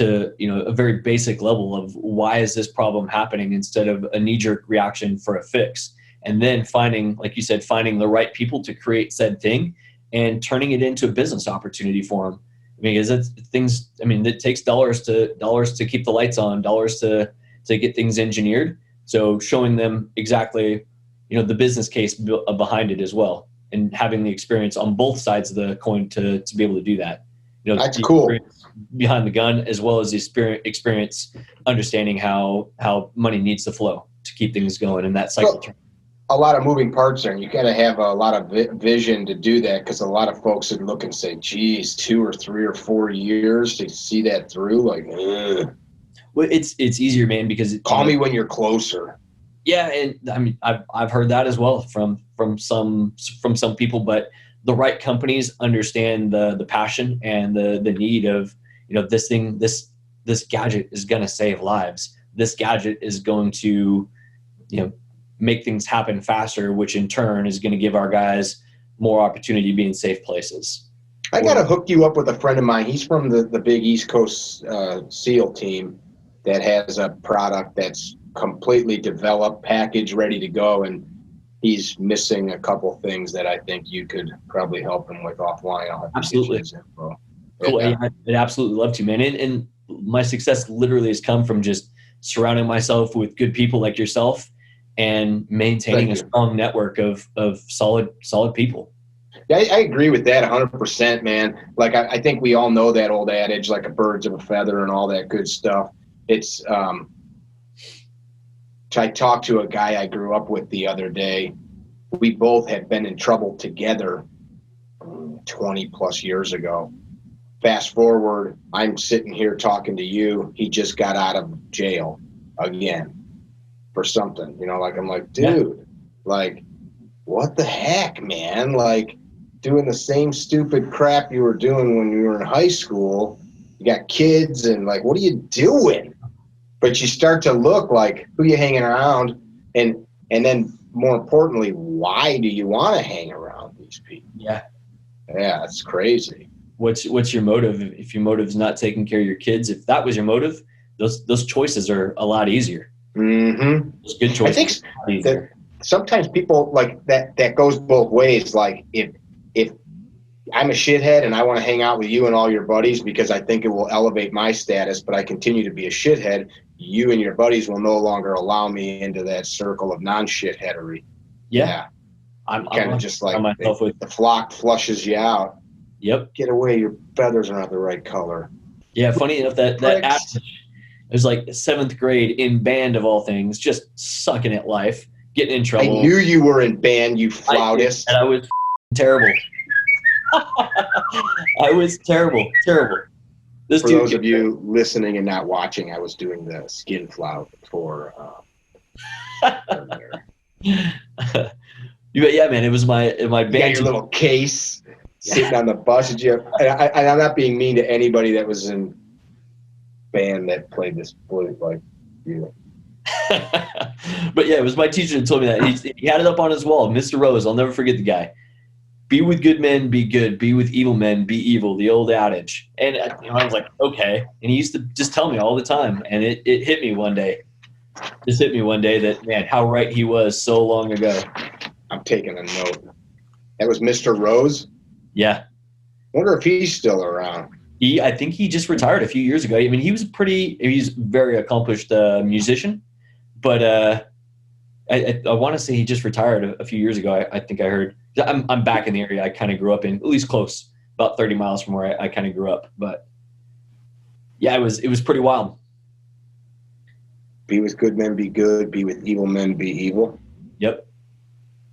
Speaker 2: a very basic level of why is this problem happening, instead of a knee-jerk reaction for a fix. And then finding, like you said, finding the right people to create said thing and turning it into a business opportunity for them. Because it takes dollars to keep the lights on, dollars to get things engineered. So showing them exactly, the business case behind it as well, and having the experience on both sides of the coin to be able to do that.
Speaker 1: That's cool.
Speaker 2: Behind the gun, as well as the experience understanding how money needs to flow to keep things going in that cycle.
Speaker 1: A lot of moving parts there, and you got to have a lot of vision to do that, because a lot of folks would look and say, geez, 2 or 3 or 4 years to see that through. Ugh.
Speaker 2: Well, it's easier, man, because
Speaker 1: call me when you're closer.
Speaker 2: Yeah, and I've heard that as well from some people, but the right companies understand the passion and the need of this thing, this gadget is going to save lives. This gadget is going to make things happen faster, which in turn is going to give our guys more opportunity to be in safe places.
Speaker 1: I got to hook you up with a friend of mine. He's from the big East Coast SEAL team that has a product that's completely developed, packaged, ready to go, and he's missing a couple things that I think you could probably help him with offline. I'll have to
Speaker 2: absolutely.
Speaker 1: Get you his info.
Speaker 2: Cool. Yeah. I'd absolutely love to, man. And my success literally has come from just surrounding myself with good people like yourself and maintaining a strong network of solid people.
Speaker 1: Yeah, I agree with that 100%, man. I think we all know that old adage, like a bird's of a feather and all that good stuff. It's I talked to a guy I grew up with the other day. We both had been in trouble together 20 plus years ago. Fast forward, I'm sitting here talking to you. He just got out of jail again for something, I'm like, dude, what the heck, man? Doing the same stupid crap you were doing when you were in high school. You got kids, and what are you doing? But you start to look like who you hanging around, and then more importantly, why do you want to hang around these people?
Speaker 2: Yeah,
Speaker 1: it's crazy.
Speaker 2: What's your motive? If your motive is not taking care of your kids, if that was your motive, those choices are a lot easier.
Speaker 1: Mm-hmm.
Speaker 2: Those good choices.
Speaker 1: I think that sometimes people that goes both ways. If I'm a shithead and I want to hang out with you and all your buddies because I think it will elevate my status, but I continue to be a shithead, you and your buddies will no longer allow me into that circle of non-shitheadery.
Speaker 2: Yeah.
Speaker 1: I'm kind of just the flock flushes you out.
Speaker 2: Yep.
Speaker 1: Get away, your feathers are not the right color.
Speaker 2: Yeah, funny enough, that adage, it was like 7th grade in band of all things, just sucking at life. getting in
Speaker 1: I
Speaker 2: trouble.
Speaker 1: knew you were in band, you flautist.
Speaker 2: And I was terrible. I was terrible. This
Speaker 1: For
Speaker 2: dude
Speaker 1: those of you listening and not watching, I was doing the skin flout for
Speaker 2: yeah, man, it was my
Speaker 1: you
Speaker 2: band.
Speaker 1: got your little case sitting on the bus. And I'm not being mean to anybody that was in band that played this flute like you.
Speaker 2: But yeah, it was my teacher that told me that. He had it up on his wall, Mr. Rose. I'll never forget the guy. Be with good men, be good. Be with evil men, be evil. The old adage. And I was like, okay. And he used to just tell me all the time. And it hit me one day. Just hit me one day that, man, how right he was so long ago.
Speaker 1: I'm taking a note. That was Mr. Rose?
Speaker 2: Yeah.
Speaker 1: Wonder if he's still around.
Speaker 2: I think he just retired a few years ago. I mean, he's a very accomplished musician. But I want to say he just retired a few years ago. I think I heard. I'm back in the area I kind of grew up in, at least close, about 30 miles from where I kind of grew up. But yeah, it was pretty wild.
Speaker 1: Be with good men, be good. Be with evil men, be evil.
Speaker 2: Yep.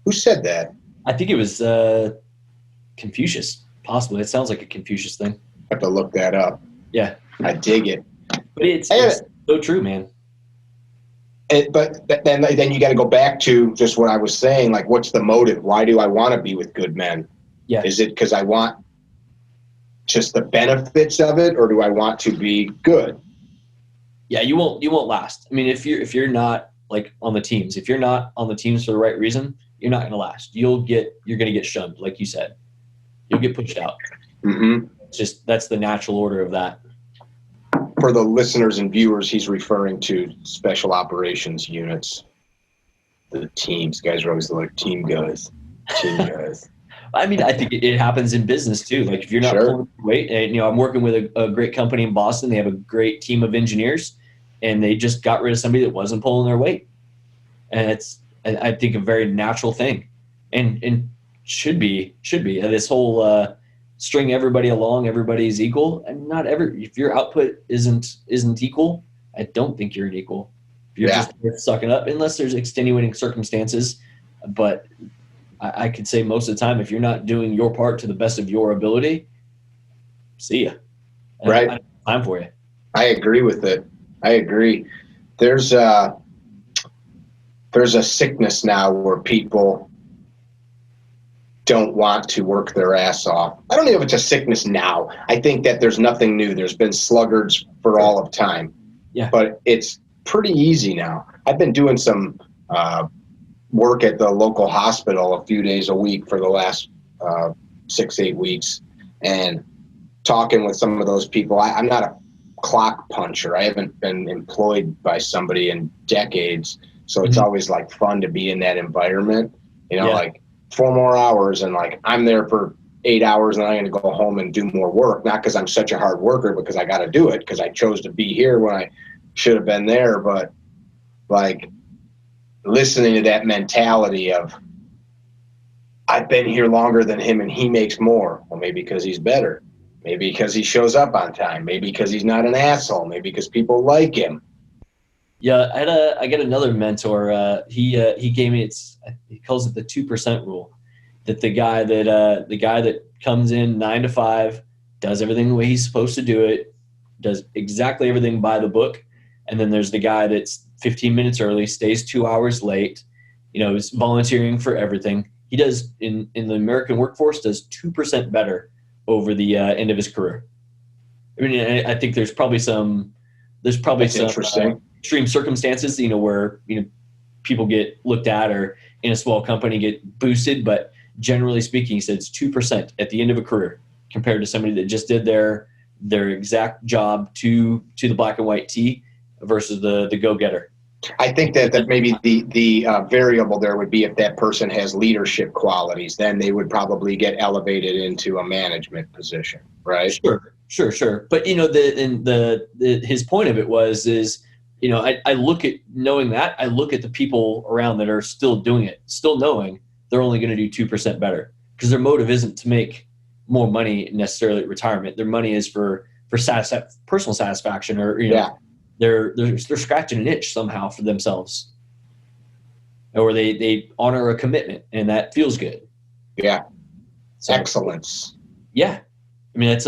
Speaker 1: Who said that?
Speaker 2: I think it was Confucius, possibly. It sounds like a Confucius thing.
Speaker 1: I have to look that up.
Speaker 2: Yeah.
Speaker 1: I dig it.
Speaker 2: But it's so true, man.
Speaker 1: But then you got to go back to just what I was saying. Like, what's the motive? Why do I want to be with good men?
Speaker 2: Yeah.
Speaker 1: Is it because I want just the benefits of it, or do I want to be good?
Speaker 2: Yeah, you won't last. I mean, if you're not like on the teams, if you're not on the teams for the right reason, you're not going to last. You're going to get shunned, like you said. You'll get pushed out.
Speaker 1: Mm-hmm.
Speaker 2: That's the natural order of that.
Speaker 1: For the listeners and viewers, he's referring to special operations units, the teams. Guys are always like team guys.
Speaker 2: I mean, I think it happens in business too. Like if you're not pulling your weight, and I'm working with a great company in Boston. They have a great team of engineers, and they just got rid of somebody that wasn't pulling their weight. And it's, I think, a very natural thing, and should be this whole string everybody along, everybody's equal. And if your output isn't equal, I don't think you're an equal. If you're just sucking up, unless there's extenuating circumstances. But I could say most of the time, if you're not doing your part to the best of your ability, see ya.
Speaker 1: Right.
Speaker 2: I don't have time for you.
Speaker 1: I agree with it. I agree. There's a sickness now where people don't want to work their ass off. I don't know if it's a sickness now. I think that there's nothing new. There's been sluggards for all of time.
Speaker 2: Yeah.
Speaker 1: But it's pretty easy now. I've been doing some work at the local hospital a few days a week for the last 6-8 weeks, and talking with some of those people. I'm not a clock puncher. I haven't been employed by somebody in decades, so it's always like fun to be in that environment. Like 4 more hours, and like I'm there for 8 hours, and I'm going to go home and do more work. Not because I'm such a hard worker, because I got to do it because I chose to be here when I should have been there. But like listening to that mentality of, I've been here longer than him and he makes more. Well, maybe because he's better. Maybe because he shows up on time. Maybe because he's not an asshole. Maybe because people like him.
Speaker 2: Yeah, I got another mentor. He gave me he calls it the 2% rule. That the guy that comes in 9 to 5, does everything the way he's supposed to do it, does exactly everything by the book, and then there's the guy that's 15 minutes early, stays 2 hours late, is volunteering for everything. He does in the American workforce does 2% better over the end of his career. I mean, I think there's probably some
Speaker 1: Interesting.
Speaker 2: Extreme circumstances, where people get looked at or in a small company get boosted, but generally speaking, he said it's 2% at the end of a career compared to somebody that just did their exact job to the black and white T versus the go-getter.
Speaker 1: I think that maybe the variable there would be if that person has leadership qualities, then they would probably get elevated into a management position, right?
Speaker 2: Sure. But his point of it is I look at knowing that, I look at the people around that are still doing it, still knowing they're only going to do 2% better, because their motive isn't to make more money necessarily at retirement. Their money is for personal satisfaction, or they're scratching an itch somehow for themselves. or they honor a commitment, and that feels good.
Speaker 1: Yeah.
Speaker 2: So,
Speaker 1: excellence.
Speaker 2: Yeah. I mean, that's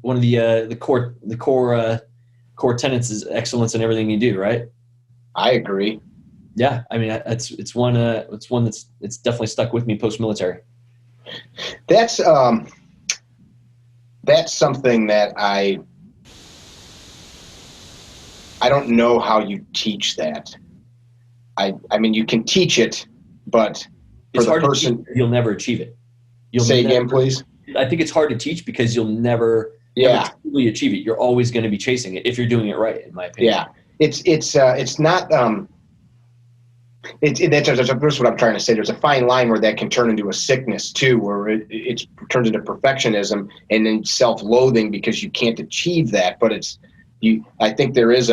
Speaker 2: one of the core tenets is excellence in everything you do, right?
Speaker 1: I agree.
Speaker 2: Yeah. I mean, it's one that's definitely stuck with me post-military.
Speaker 1: That's something that I don't know how you teach that. I mean, you can teach it, but for the person,
Speaker 2: you'll never achieve it.
Speaker 1: Say again, please.
Speaker 2: I think it's hard to teach because you'll never truly achieve it. You're always going to be chasing it if you're doing it right, in my opinion.
Speaker 1: Yeah, it's not. That's what I'm trying to say. There's a fine line where that can turn into a sickness too, where it turns into perfectionism and then self-loathing because you can't achieve that. But I think there is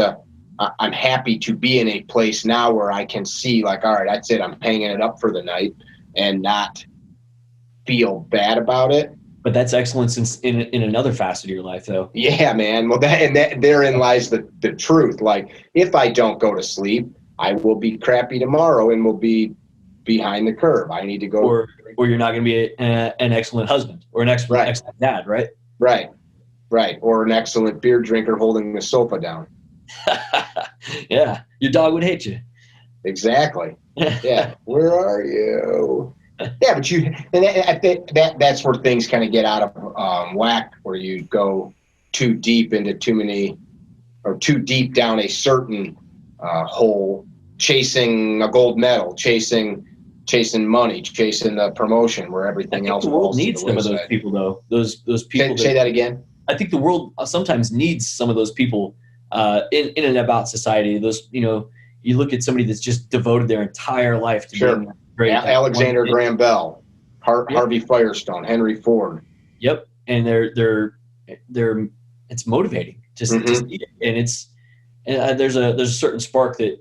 Speaker 1: I'm happy to be in a place now where I can see, like, all right, that's it. I'm hanging it up for the night and not feel bad about it.
Speaker 2: But that's excellence in another facet of your life, though.
Speaker 1: Yeah, man. Well, therein lies the truth. Like, if I don't go to sleep, I will be crappy tomorrow and will be behind the curve. I need to go.
Speaker 2: Or you're not going to be an excellent husband or an excellent dad, right?
Speaker 1: Right. Or an excellent beer drinker holding the sofa down.
Speaker 2: Yeah. Your dog would hate you.
Speaker 1: Exactly. Yeah. Where are you? Yeah, but I think that's where things kind of get out of whack, where you go too deep into too deep down a certain hole, chasing a gold medal, chasing money, chasing the promotion, where everything else.
Speaker 2: The world needs some of those people, though. Those people.
Speaker 1: Say that again.
Speaker 2: I think the world sometimes needs some of those people in and about society. Those, you look at somebody that's just devoted their entire life to being great.
Speaker 1: Alexander Graham Bell, Harvey Firestone, Henry Ford.
Speaker 2: Yep, and they're it's motivating to see it, and there's a certain spark that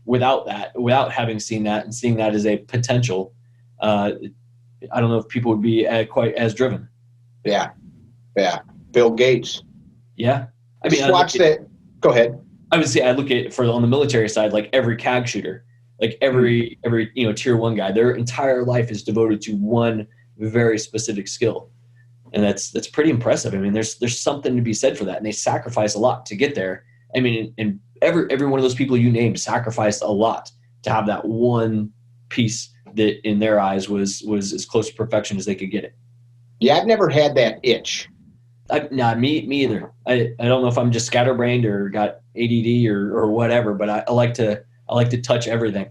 Speaker 2: without having seen that and seeing that as a potential, I don't know if people would be quite as driven.
Speaker 1: Yeah. Bill Gates.
Speaker 2: Yeah,
Speaker 1: I mean, watch that. Go ahead.
Speaker 2: I would say I look at on the military side, like every CAG shooter, like every tier 1 guy, their entire life is devoted to one very specific skill, and that's pretty impressive. I mean, there's something to be said for that, and they sacrifice a lot to get there. I mean, and every one of those people you named sacrificed a lot to have that one piece that in their eyes was as close to perfection as they could get it.
Speaker 1: Yeah, I've never had that itch.
Speaker 2: Me either. I don't know if I'm just scatterbrained or got ADD or whatever, but I like to touch everything.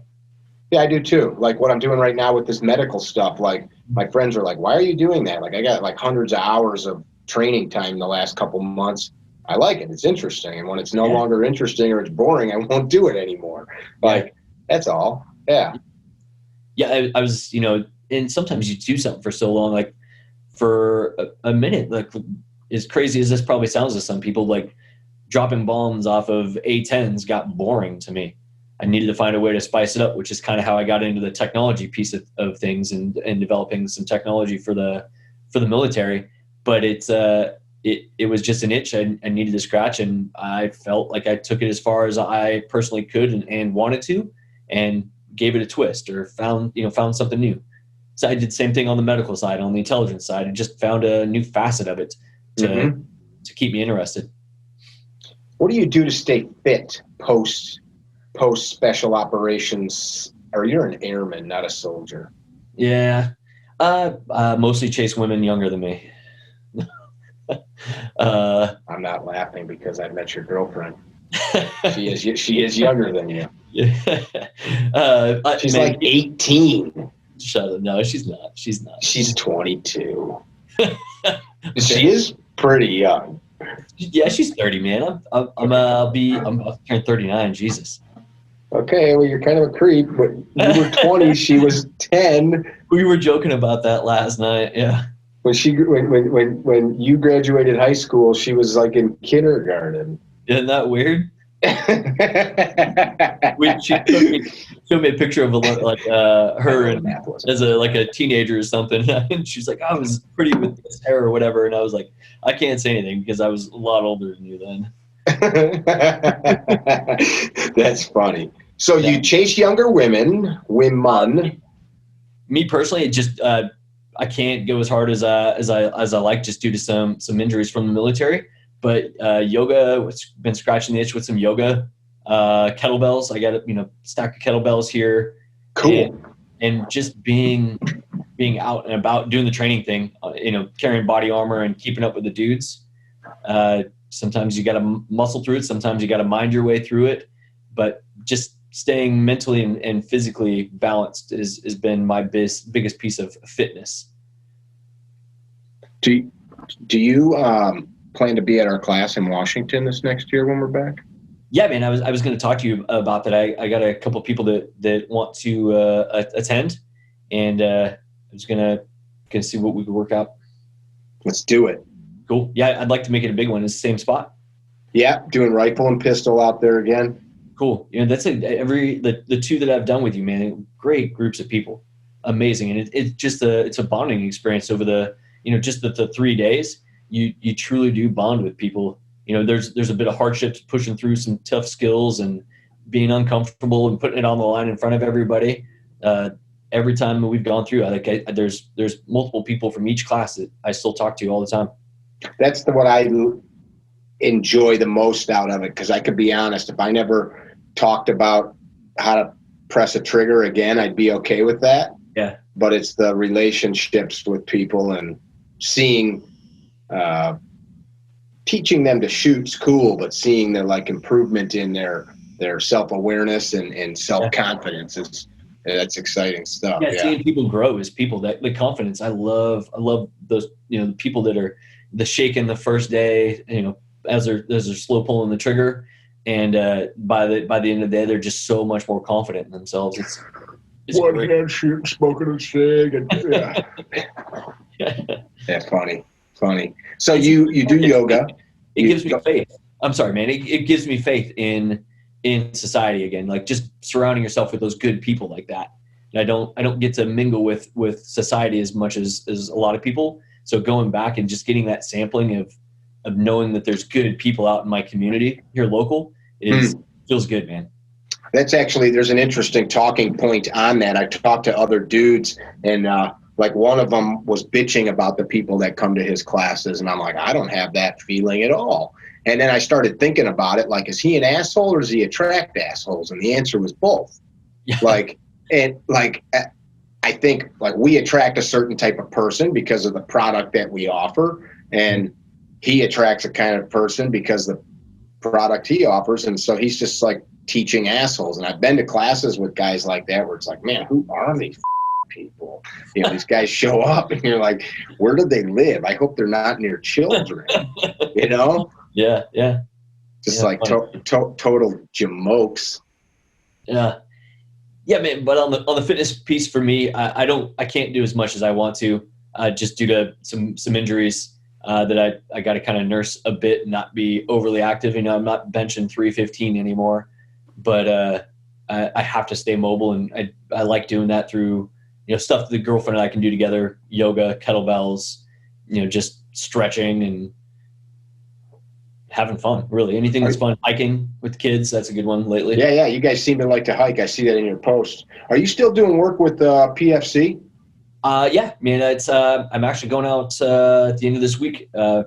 Speaker 1: Yeah, I do too. Like what I'm doing right now with this medical stuff, like my friends are like, why are you doing that? Like I got like hundreds of hours of training time the last couple months. I like it. It's interesting. And when it's no longer interesting or it's boring, I won't do it anymore. Like that's all. Yeah.
Speaker 2: Yeah. I was, and sometimes you do something for so long, like for a minute, like as crazy as this probably sounds to some people, like dropping bombs off of A-10s got boring to me. I needed to find a way to spice it up, which is kind of how I got into the technology piece of things and developing some technology for the military. But it was just an itch I needed to scratch, and I felt like I took it as far as I personally could and wanted to, and gave it a twist or found something new. So I did the same thing on the medical side, on the intelligence side, and just found a new facet of it to keep me interested.
Speaker 1: What do you do to stay fit post special operations? Or you're an airman, not a soldier.
Speaker 2: Yeah. Mostly chase women younger than me.
Speaker 1: I'm not laughing because I met your girlfriend. She is younger than you.
Speaker 2: Yeah.
Speaker 1: She's like 18.
Speaker 2: Shut up. No, she's not.
Speaker 1: She's 22. She is pretty young.
Speaker 2: Yeah, she's 30, man. I'm about to turn 39. Jesus.
Speaker 1: Okay, well, you're kind of a creep, but you were 20, she was 10.
Speaker 2: We were joking about that last night. Yeah.
Speaker 1: When you graduated high school, she was like in kindergarten.
Speaker 2: Isn't that weird? She showed me a picture of her as a teenager or something, and she's like, I was pretty with this hair or whatever, and I was like, I can't say anything because I was a lot older than you then.
Speaker 1: That's funny. So you chase younger women.
Speaker 2: Me personally, it just I can't go as hard as I like, just due to some injuries from the military. But yoga, been scratching the itch with some yoga, kettlebells. I got a stack of kettlebells here.
Speaker 1: Cool.
Speaker 2: And just being out and about doing the training thing, carrying body armor and keeping up with the dudes. Sometimes you got to muscle through it. Sometimes you got to mind your way through it. But just staying mentally and physically balanced has been my biggest piece of fitness.
Speaker 1: Do you plan to be at our class in Washington this next year when we're back?
Speaker 2: Yeah, man. I was going to talk to you about that. I got a couple of people that want to attend, and I was gonna see what we could work out.
Speaker 1: Let's do it.
Speaker 2: Cool. Yeah, I'd like to make it a big one. It's the same spot.
Speaker 1: Yeah, doing rifle and pistol out there again.
Speaker 2: Cool. That's the two that I've done with you, man. Great groups of people, amazing, and it's just it's a bonding experience over the just the 3 days. You truly do bond with people. There's a bit of hardship pushing through some tough skills and being uncomfortable and putting it on the line in front of everybody. Every time we've gone through, there's multiple people from each class that I still talk to all the time.
Speaker 1: That's what I enjoy the most out of it, because I could be honest, if I never talked about how to press a trigger again, I'd be okay with that.
Speaker 2: Yeah.
Speaker 1: But it's the relationships with people and seeing, teaching them to shoot's cool, but seeing the improvement in their self-awareness and self-confidence that's exciting stuff.
Speaker 2: Yeah, seeing people grow as people, that the confidence. I love those, the people that are the shaking the first day, as they're slow pulling the trigger, and by the end of the day, they're just so much more confident in themselves. It's
Speaker 1: one
Speaker 2: great.
Speaker 1: hand shooting, smoking a cig, and yeah, funny. So you do yoga.
Speaker 2: It gives me faith. I'm sorry, man. It gives me faith in society again. Just surrounding yourself with those good people like that. And I don't get to mingle with society as much as a lot of people. So going back and just getting that sampling of knowing that there's good people out in my community here local feels good, man.
Speaker 1: That's actually, there's an interesting talking point on that. I talked to other dudes, and one of them was bitching about the people that come to his classes, and I'm like, I don't have that feeling at all. And then I started thinking about it, is he an asshole or does he attract assholes? And the answer was both.
Speaker 2: Yeah.
Speaker 1: I think we attract a certain type of person because of the product that we offer, and he attracts a kind of person because the product he offers. And so he's just teaching assholes. And I've been to classes with guys like that where it's man, who are these people? These guys show up and you're like, where do they live? I hope they're not near children.
Speaker 2: Yeah.
Speaker 1: Just total jamokes.
Speaker 2: Yeah, man. But on the fitness piece for me, I can't do as much as I want to, just due to some injuries that I got to kind of nurse a bit and not be overly active. I'm not benching 315 anymore, but I have to stay mobile, and I like doing that through stuff the girlfriend and I can do together: yoga, kettlebells, just stretching and having fun. Really, anything that's fun. Hiking with kids, that's a good one lately.
Speaker 1: Yeah. You guys seem to like to hike. I see that in your posts. Are you still doing work with PFC?
Speaker 2: Yeah, man. It's I'm actually going out at the end of this week to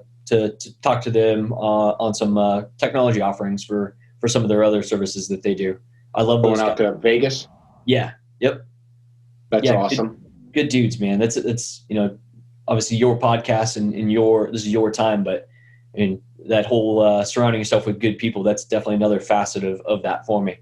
Speaker 2: talk to them on some technology offerings for some of their other services that they do. I love
Speaker 1: going out to Vegas.
Speaker 2: Yeah. Yep.
Speaker 1: That's awesome.
Speaker 2: Good dudes, man. That's obviously your podcast and this is your time, but that whole surrounding yourself with good people, that's definitely another facet of that for me.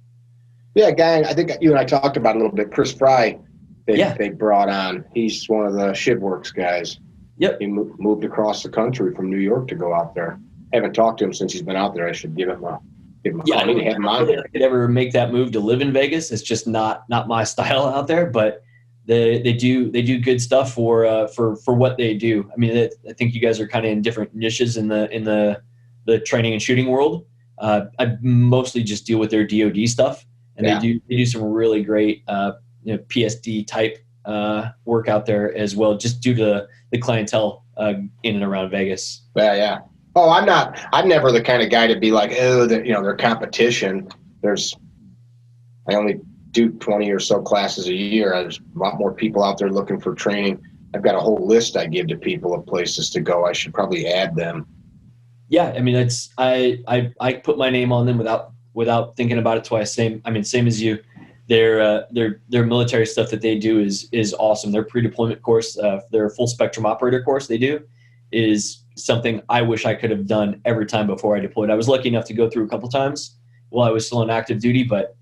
Speaker 1: Yeah, gang. I think you and I talked about it a little bit. Chris Fry, they brought on. He's one of the ShivWorks guys.
Speaker 2: Yep.
Speaker 1: He moved across the country from New York to go out there. Haven't talked to him since he's been out there. I should give him a call. I need to have him on here.
Speaker 2: I could ever make that move to live in Vegas. It's just not my style out there, but they do good stuff for what they do. I mean, I think you guys are kind of in different niches in the training and shooting world. I mostly just deal with their DoD stuff, and they do some really great PSD type work out there as well, just due to the clientele in and around Vegas.
Speaker 1: Yeah. Oh, I'm never the kind of guy to be like, oh, their competition. There's I only do 20 or so classes a year. There's a lot more people out there looking for training. I've got a whole list I give to people of places to go. I should probably add them.
Speaker 2: Yeah, I mean, that's I put my name on them without thinking about it twice. Same as you. Their military stuff that they do is awesome. Their pre-deployment course, their full spectrum operator course they do is something I wish I could have done every time before I deployed. I was lucky enough to go through a couple times while I was still on active duty, but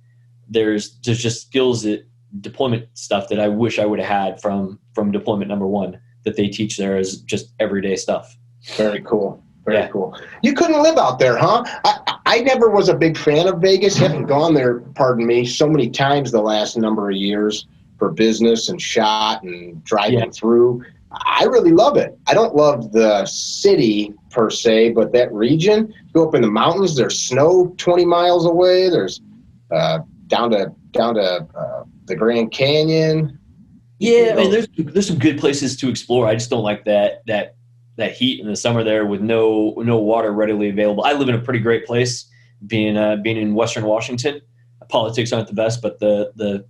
Speaker 2: there's just skills that deployment stuff that I wish I would have had from deployment number one that they teach there is just everyday stuff.
Speaker 1: Very cool. Very cool. You couldn't live out there, huh? I never was a big fan of Vegas. Haven't gone there, pardon me, so many times the last number of years for business and shot and driving through. I really love it. I don't love the city per se, but that region, you go up in the mountains, there's snow 20 miles away. There's down to the Grand Canyon.
Speaker 2: Yeah, I mean, there's some good places to explore. I just don't like that heat in the summer there with no water readily available. I live in a pretty great place, being in Western Washington. Politics aren't the best, but the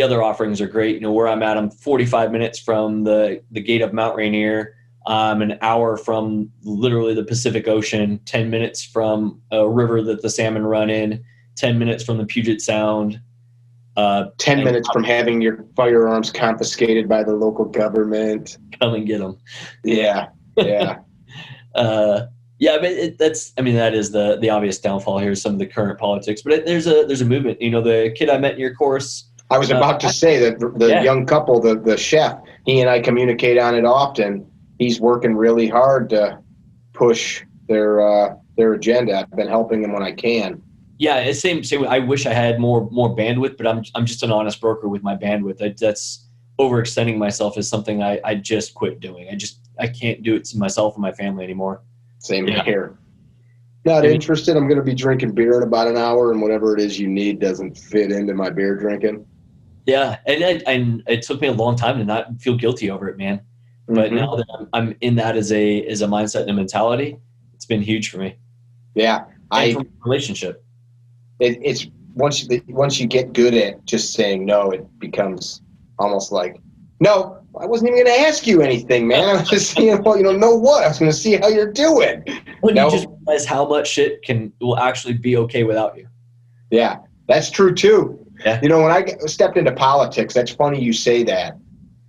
Speaker 2: other offerings are great. You know, where I'm at, I'm 45 minutes from the gate of Mount Rainier. I'm an hour from literally the Pacific Ocean, 10 minutes from a river that the salmon run in, 10 minutes from the Puget Sound.
Speaker 1: 10 minutes from having your firearms confiscated by the local government.
Speaker 2: Come and get them.
Speaker 1: Yeah.
Speaker 2: Yeah, I mean, that is the obvious downfall here, some of the current politics. But there's a movement. You know, the kid I met in your course.
Speaker 1: I was about to say that the young couple, the chef, he and I communicate on it often. He's working really hard to push their agenda. I've been helping him when I can.
Speaker 2: Yeah, same. I wish I had more bandwidth, but I'm just an honest broker with my bandwidth. That's overextending myself is something I just quit doing. I can't do it to myself and my family anymore.
Speaker 1: Same here. Not interested. I'm going to be drinking beer in about an hour, and whatever it is you need doesn't fit into my beer drinking.
Speaker 2: Yeah, and it took me a long time to not feel guilty over it, man. But now that I'm in that as a mindset and a mentality, it's been huge for me.
Speaker 1: Yeah,
Speaker 2: and from a relationship.
Speaker 1: It's once you get good at just saying no, it becomes almost like, no, I wasn't even going to ask you anything, man. I was just saying, well, know what? I was going to see how you're doing.
Speaker 2: When you just realize how much shit will actually be okay without you.
Speaker 1: Yeah, that's true too.
Speaker 2: Yeah.
Speaker 1: When I stepped into politics, that's funny you say that.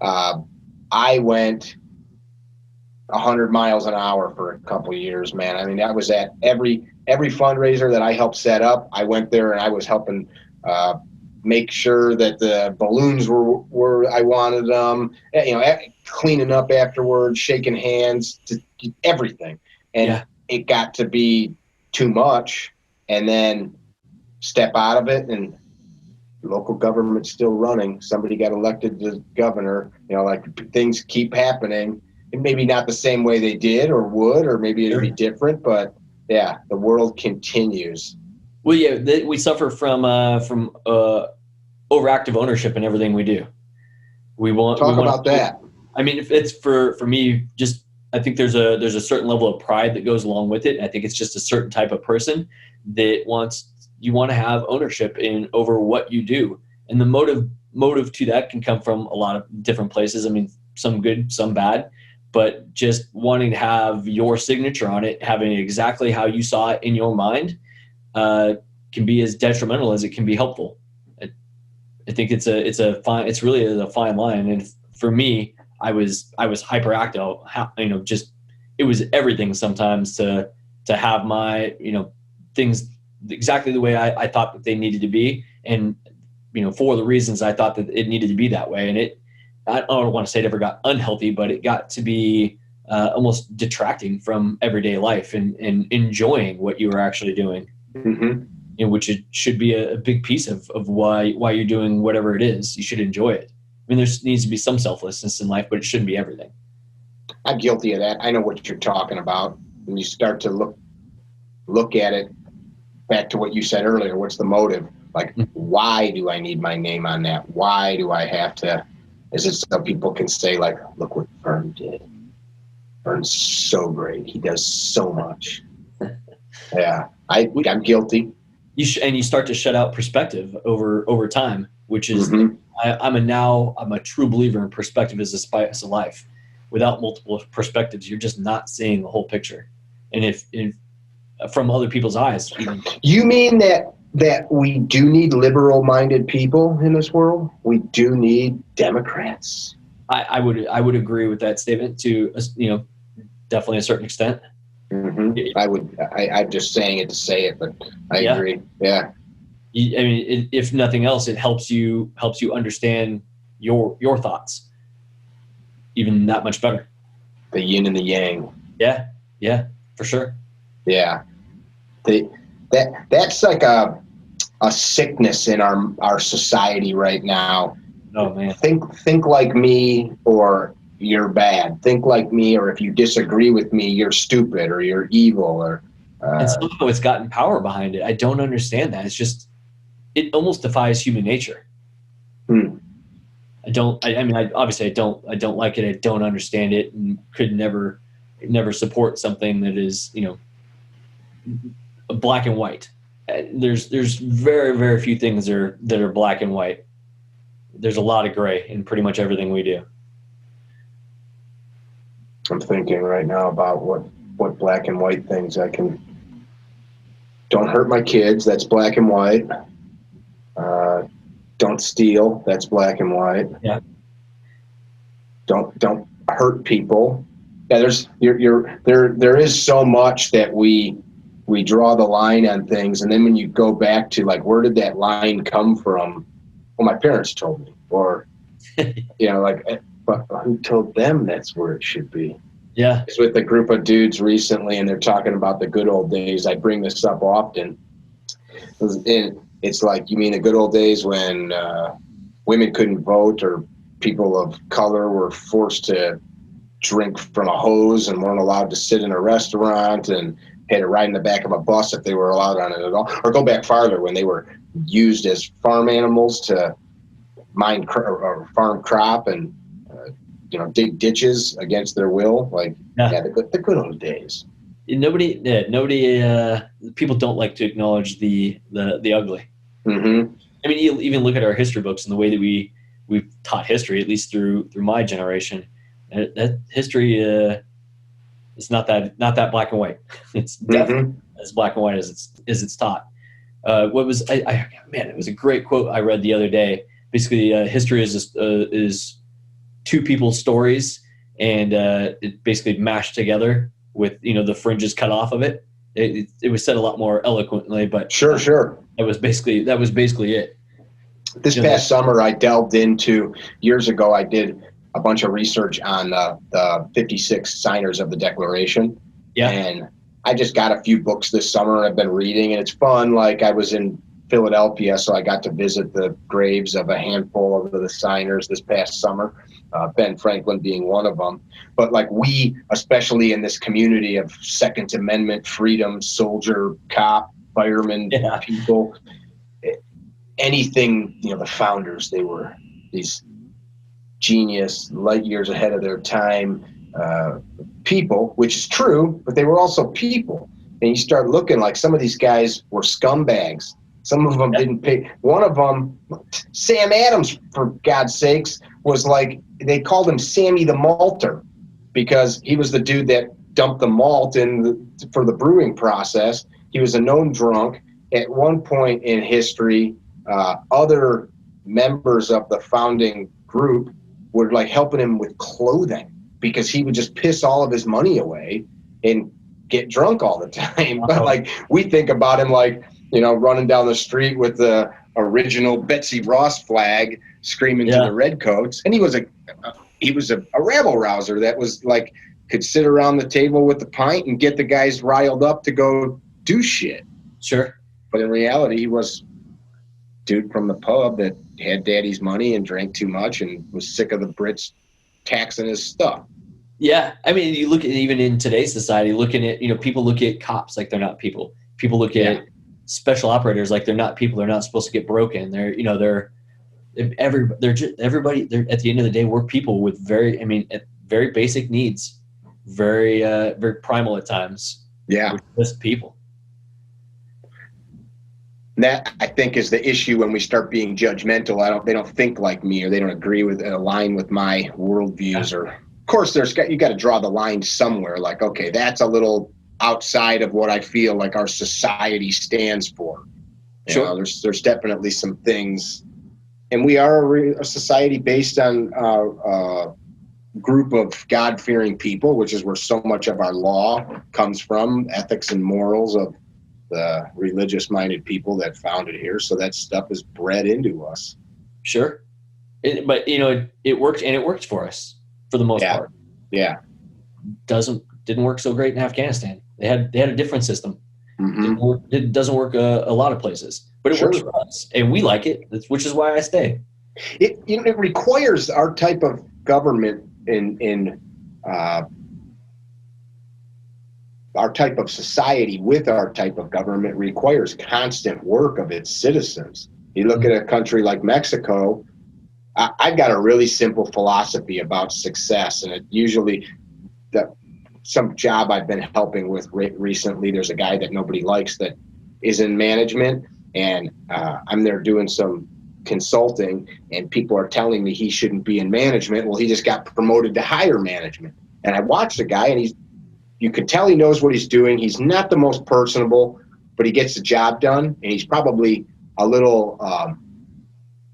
Speaker 1: I went 100 miles an hour for a couple of years, man. I mean, I was at every fundraiser that I helped set up. I went there and I was helping make sure that the balloons were I wanted them. Cleaning up afterwards, shaking hands, everything. And it got to be too much, and then step out of it, and local government's still running. Somebody got elected as governor. Things keep happening. And maybe not the same way they did or would, or maybe it'd be different, but yeah, the world continues.
Speaker 2: Well, yeah, we suffer from overactive ownership in everything we do. We want
Speaker 1: about that.
Speaker 2: I mean, if it's for me, just I think there's a certain level of pride that goes along with it. I think it's just a certain type of person that you want to have ownership over what you do, and the motive to that can come from a lot of different places. I mean, some good, some bad. But just wanting to have your signature on it, having it exactly how you saw it in your mind, can be as detrimental as it can be helpful. I think it's really a fine line. And for me, I was hyperactive. It was everything sometimes to have my things exactly the way I thought that they needed to be, and for the reasons I thought that it needed to be that way. And I don't want to say it ever got unhealthy, but it got to be almost detracting from everyday life and enjoying what you were actually doing, which it should be a big piece of why you're doing whatever it is. You should enjoy it. I mean, there needs to be some selflessness in life, but it shouldn't be everything.
Speaker 1: I'm guilty of that. I know what you're talking about. When you start to look at it, back to what you said earlier, what's the motive? Like, why do I need my name on that? Why do I have to? Is it so people can say, like, look what Verne did. Verne's so great. He does so much. Yeah, I'm guilty.
Speaker 2: you start to shut out perspective over time, which is
Speaker 1: Mhm.
Speaker 2: I'm a true believer in perspective as a spice of life. Without multiple perspectives, you're just not seeing the whole picture. And if from other people's eyes, even.
Speaker 1: You mean that we do need liberal-minded people in this world? We do need Democrats?
Speaker 2: I would agree with that statement to, definitely a certain extent.
Speaker 1: Mm-hmm. I'm just saying it to say it, but I
Speaker 2: Yeah.
Speaker 1: agree. Yeah.
Speaker 2: I mean, if nothing else, it helps you understand your thoughts even that much better.
Speaker 1: The yin and the yang.
Speaker 2: Yeah, for sure.
Speaker 1: Yeah. That's like a sickness in our society right now.
Speaker 2: Oh man.
Speaker 1: Think like me or you're bad. Think like me, or if you disagree with me, you're stupid or you're evil. Or
Speaker 2: And somehow it's gotten power behind it. I don't understand that. It's just, it almost defies human nature. Obviously I don't like it. I don't understand it, and could never support something that is, black and white. There's very, very few things that are black and white. There's a lot of gray in pretty much everything we do.
Speaker 1: I'm thinking right now about what black and white things I can. Don't hurt my kids. That's black and white. Don't steal. That's black and white.
Speaker 2: Yeah.
Speaker 1: Don't hurt people. Yeah, there is so much that we draw the line on things, and then when you go back to like, where did that line come from? Well, my parents told me, or but who told them that's where it should be?
Speaker 2: Yeah.
Speaker 1: I was with a group of dudes recently, and they're talking about the good old days. I bring this up often. It's like, you mean the good old days when women couldn't vote, or people of color were forced to drink from a hose and weren't allowed to sit in a restaurant and had to ride in the back of a bus if they were allowed on it at all? Or go back farther, when they were used as farm animals to mine or farm crop and dig ditches against their will. Like, the good old days.
Speaker 2: Nobody, people don't like to acknowledge the ugly.
Speaker 1: Mm-hmm.
Speaker 2: I mean, you even look at our history books and the way that we've taught history, at least through my generation. That history is not that black and white. It's definitely as black and white as it's taught. It was a great quote I read the other day. Basically, history is two people's stories, and it basically mashed together with the fringes cut off of it. It was said a lot more eloquently, but
Speaker 1: sure.
Speaker 2: That was basically it.
Speaker 1: This past summer, I delved into, years ago, I did a bunch of research on the 56 signers of the Declaration.
Speaker 2: Yeah.
Speaker 1: And I just got a few books this summer, and I've been reading, and it's fun. Like, I was in Philadelphia, so I got to visit the graves of a handful of the signers this past summer, Ben Franklin being one of them. But like, we, especially in this community of Second Amendment freedom, soldier, cop, fireman, people, anything, the founders, they were these genius, light years ahead of their time people, which is true, but they were also people. And you start looking, like, some of these guys were scumbags. Some of them didn't pay. One of them, Sam Adams, for God's sakes, was like, they called him Sammy the Malter, because he was the dude that dumped the malt for the brewing process. He was a known drunk. At one point in history, other members of the founding group were like helping him with clothing, because he would just piss all of his money away and get drunk all the time. But like, we think about him like, running down the street with the original Betsy Ross flag, screaming to the redcoats. And he was a rabble rouser that was like, could sit around the table with the pint and get the guys riled up to go do shit.
Speaker 2: Sure.
Speaker 1: But in reality, he was dude from the pub that had daddy's money and drank too much and was sick of the Brits taxing his stuff.
Speaker 2: Yeah. I mean, you look at, even in today's society, looking at, people look at cops like they're not people. People look at special operators like they're not people. They're not supposed to get broken. They're everybody. They're, at the end of the day, we're people with very basic needs, very primal at times.
Speaker 1: Yeah.
Speaker 2: We're just people.
Speaker 1: That, I think, is the issue when we start being judgmental. They don't think like me, or they don't align with my worldviews. Or, of course, you got to draw the line somewhere. Like, okay, that's a little outside of what I feel like our society stands for.
Speaker 2: Sure.
Speaker 1: You know, there's definitely some things, and we are a society based on a group of God-fearing people, which is where so much of our law comes from, ethics and morals of the religious-minded people that founded here. So that stuff is bred into us.
Speaker 2: Sure. But, you know, it worked, and it worked for us for the most part.
Speaker 1: Yeah.
Speaker 2: Didn't work so great in Afghanistan. They had a different system.
Speaker 1: Mm-hmm.
Speaker 2: It doesn't work a lot of places, but it works for us, and we like it, which is why I stay.
Speaker 1: It requires our type of government in our type of society with our type of government requires constant work of its citizens. You look at a country like Mexico. I've got a really simple philosophy about success, and it usually some job I've been helping with recently, there's a guy that nobody likes that is in management, and I'm there doing some consulting, and people are telling me he shouldn't be in management. Well, he just got promoted to higher management. And I watched the guy, and you could tell he knows what he's doing. He's not the most personable, but he gets the job done, and he's probably a little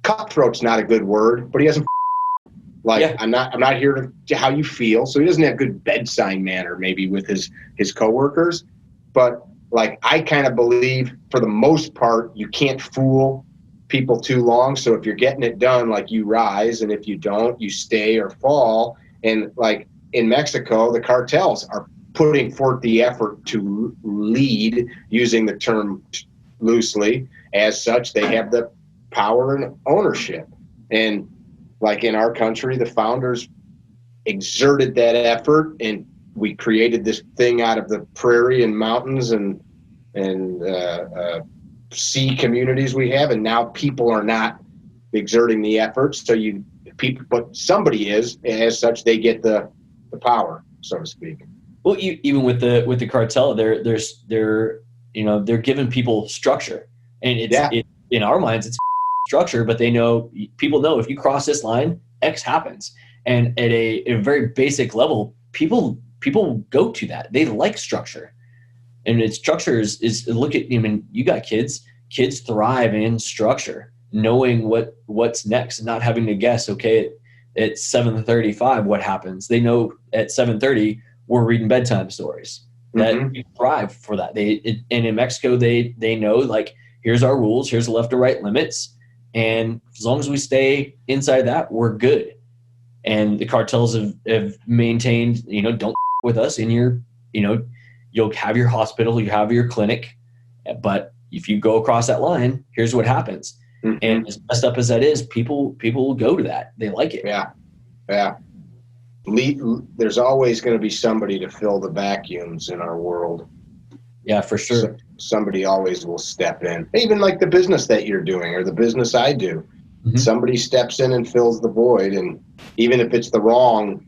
Speaker 1: cutthroat's not a good word, but he doesn't I'm not here to how you feel. So he doesn't have good bedside manner maybe with his coworkers. But like, I kind of believe for the most part, you can't fool people too long. So if you're getting it done, like, you rise, and if you don't, you stay or fall. And like in Mexico, the cartels are putting forth the effort to lead, using the term loosely. As such, they have the power and ownership. And like in our country, the founders exerted that effort, and we created this thing out of the prairie and mountains and sea communities we have, and now people are not exerting the effort. So but somebody is, as such, they get the power, so to speak.
Speaker 2: Well, even with the cartel, they're giving people structure, and it's in our minds it's structure, but people know if you cross this line, X happens. And at a very basic level, people go to that. They like structure. And its structure is look at, you got kids thrive in structure, knowing what's next and not having to guess, okay, at 7:35, what happens? They know at 7:30, we're reading bedtime stories. That we thrive for that. And in Mexico, they know, like, here's our rules, here's the left or right limits. And as long as we stay inside that, we're good. And the cartels have maintained, don't with us, and you'll have your hospital, you have your clinic, but if you go across that line, here's what happens. And as messed up as that is, people will go to that. They like it.
Speaker 1: Yeah. There's always going to be somebody to fill the vacuums in our world.
Speaker 2: Yeah, for sure.
Speaker 1: Somebody always will step in. Even like the business that you're doing, or the business I do. Somebody steps in and fills the void, and even if it's the wrong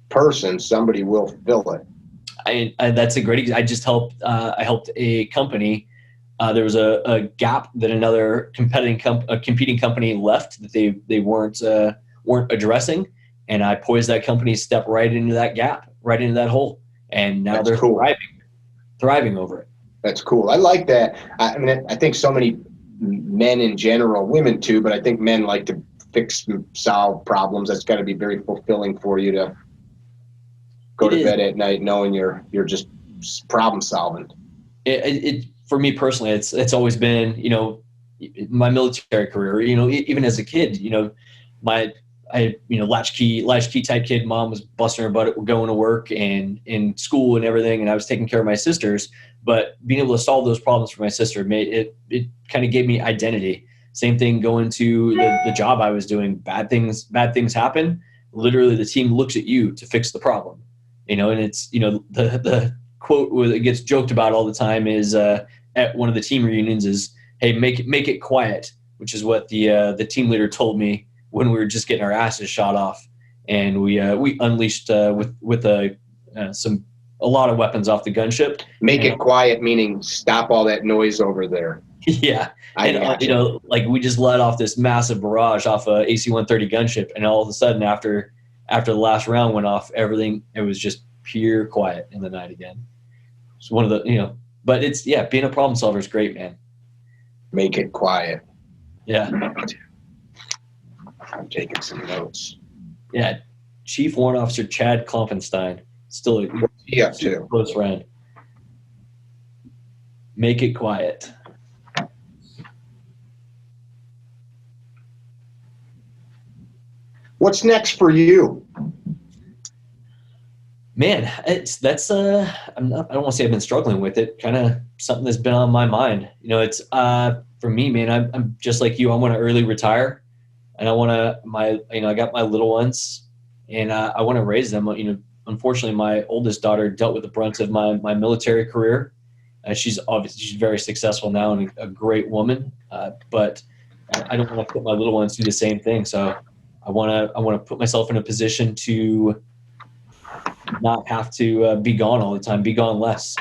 Speaker 1: person, somebody will fill it.
Speaker 2: That's a great example. I helped a company. There was a gap that another competing company left that they weren't addressing, and I poised that company step right into that gap, right into that hole, and now they're thriving over it.
Speaker 1: That's cool. I like that. I think so many men in general, women too, but I think men like to fix and solve problems. That's got to be very fulfilling for you to go to bed at night knowing you're just problem solving.
Speaker 2: It for me personally, it's always been, my military career, even as a kid, latchkey type kid. Mom was busting her butt going to work and in school and everything, and I was taking care of my sisters. But being able to solve those problems for my sister it kind of gave me identity. Same thing going to the job I was doing. Bad things happen. Literally, the team looks at you to fix the problem. And it's the quote that gets joked about all the time is at one of the team reunions is, "Hey, make it quiet," which is what the team leader told me when we were just getting our asses shot off, and we unleashed with a lot of weapons off the gunship.
Speaker 1: Make it quiet, meaning stop all that noise over there.
Speaker 2: Yeah.
Speaker 1: I
Speaker 2: And,
Speaker 1: got
Speaker 2: you know, like we just let off this massive barrage off a AC-130 gunship. And all of a sudden after the last round went off, it was just pure quiet in the night again. It's one of the, you know, but it's, yeah, being a problem solver is great, man.
Speaker 1: Make it quiet.
Speaker 2: Yeah.
Speaker 1: I'm taking some notes.
Speaker 2: Yeah. Chief Warrant Officer Chad Kloppenstein, still a
Speaker 1: What's he up to?
Speaker 2: close friend. Make it quiet.
Speaker 1: What's next for you?
Speaker 2: Man, I don't want to say I've been struggling with it. Kind of something that's been on my mind. You know, it's for me, man. I'm just like you. I want to early retire, and I want to I got my little ones, and I want to raise them. You know, unfortunately, my oldest daughter dealt with the brunt of my military career. She's very successful now and a great woman, but I don't want to put my little ones through the same thing. So I want to put myself in a position to not have to be gone all the time, be gone less.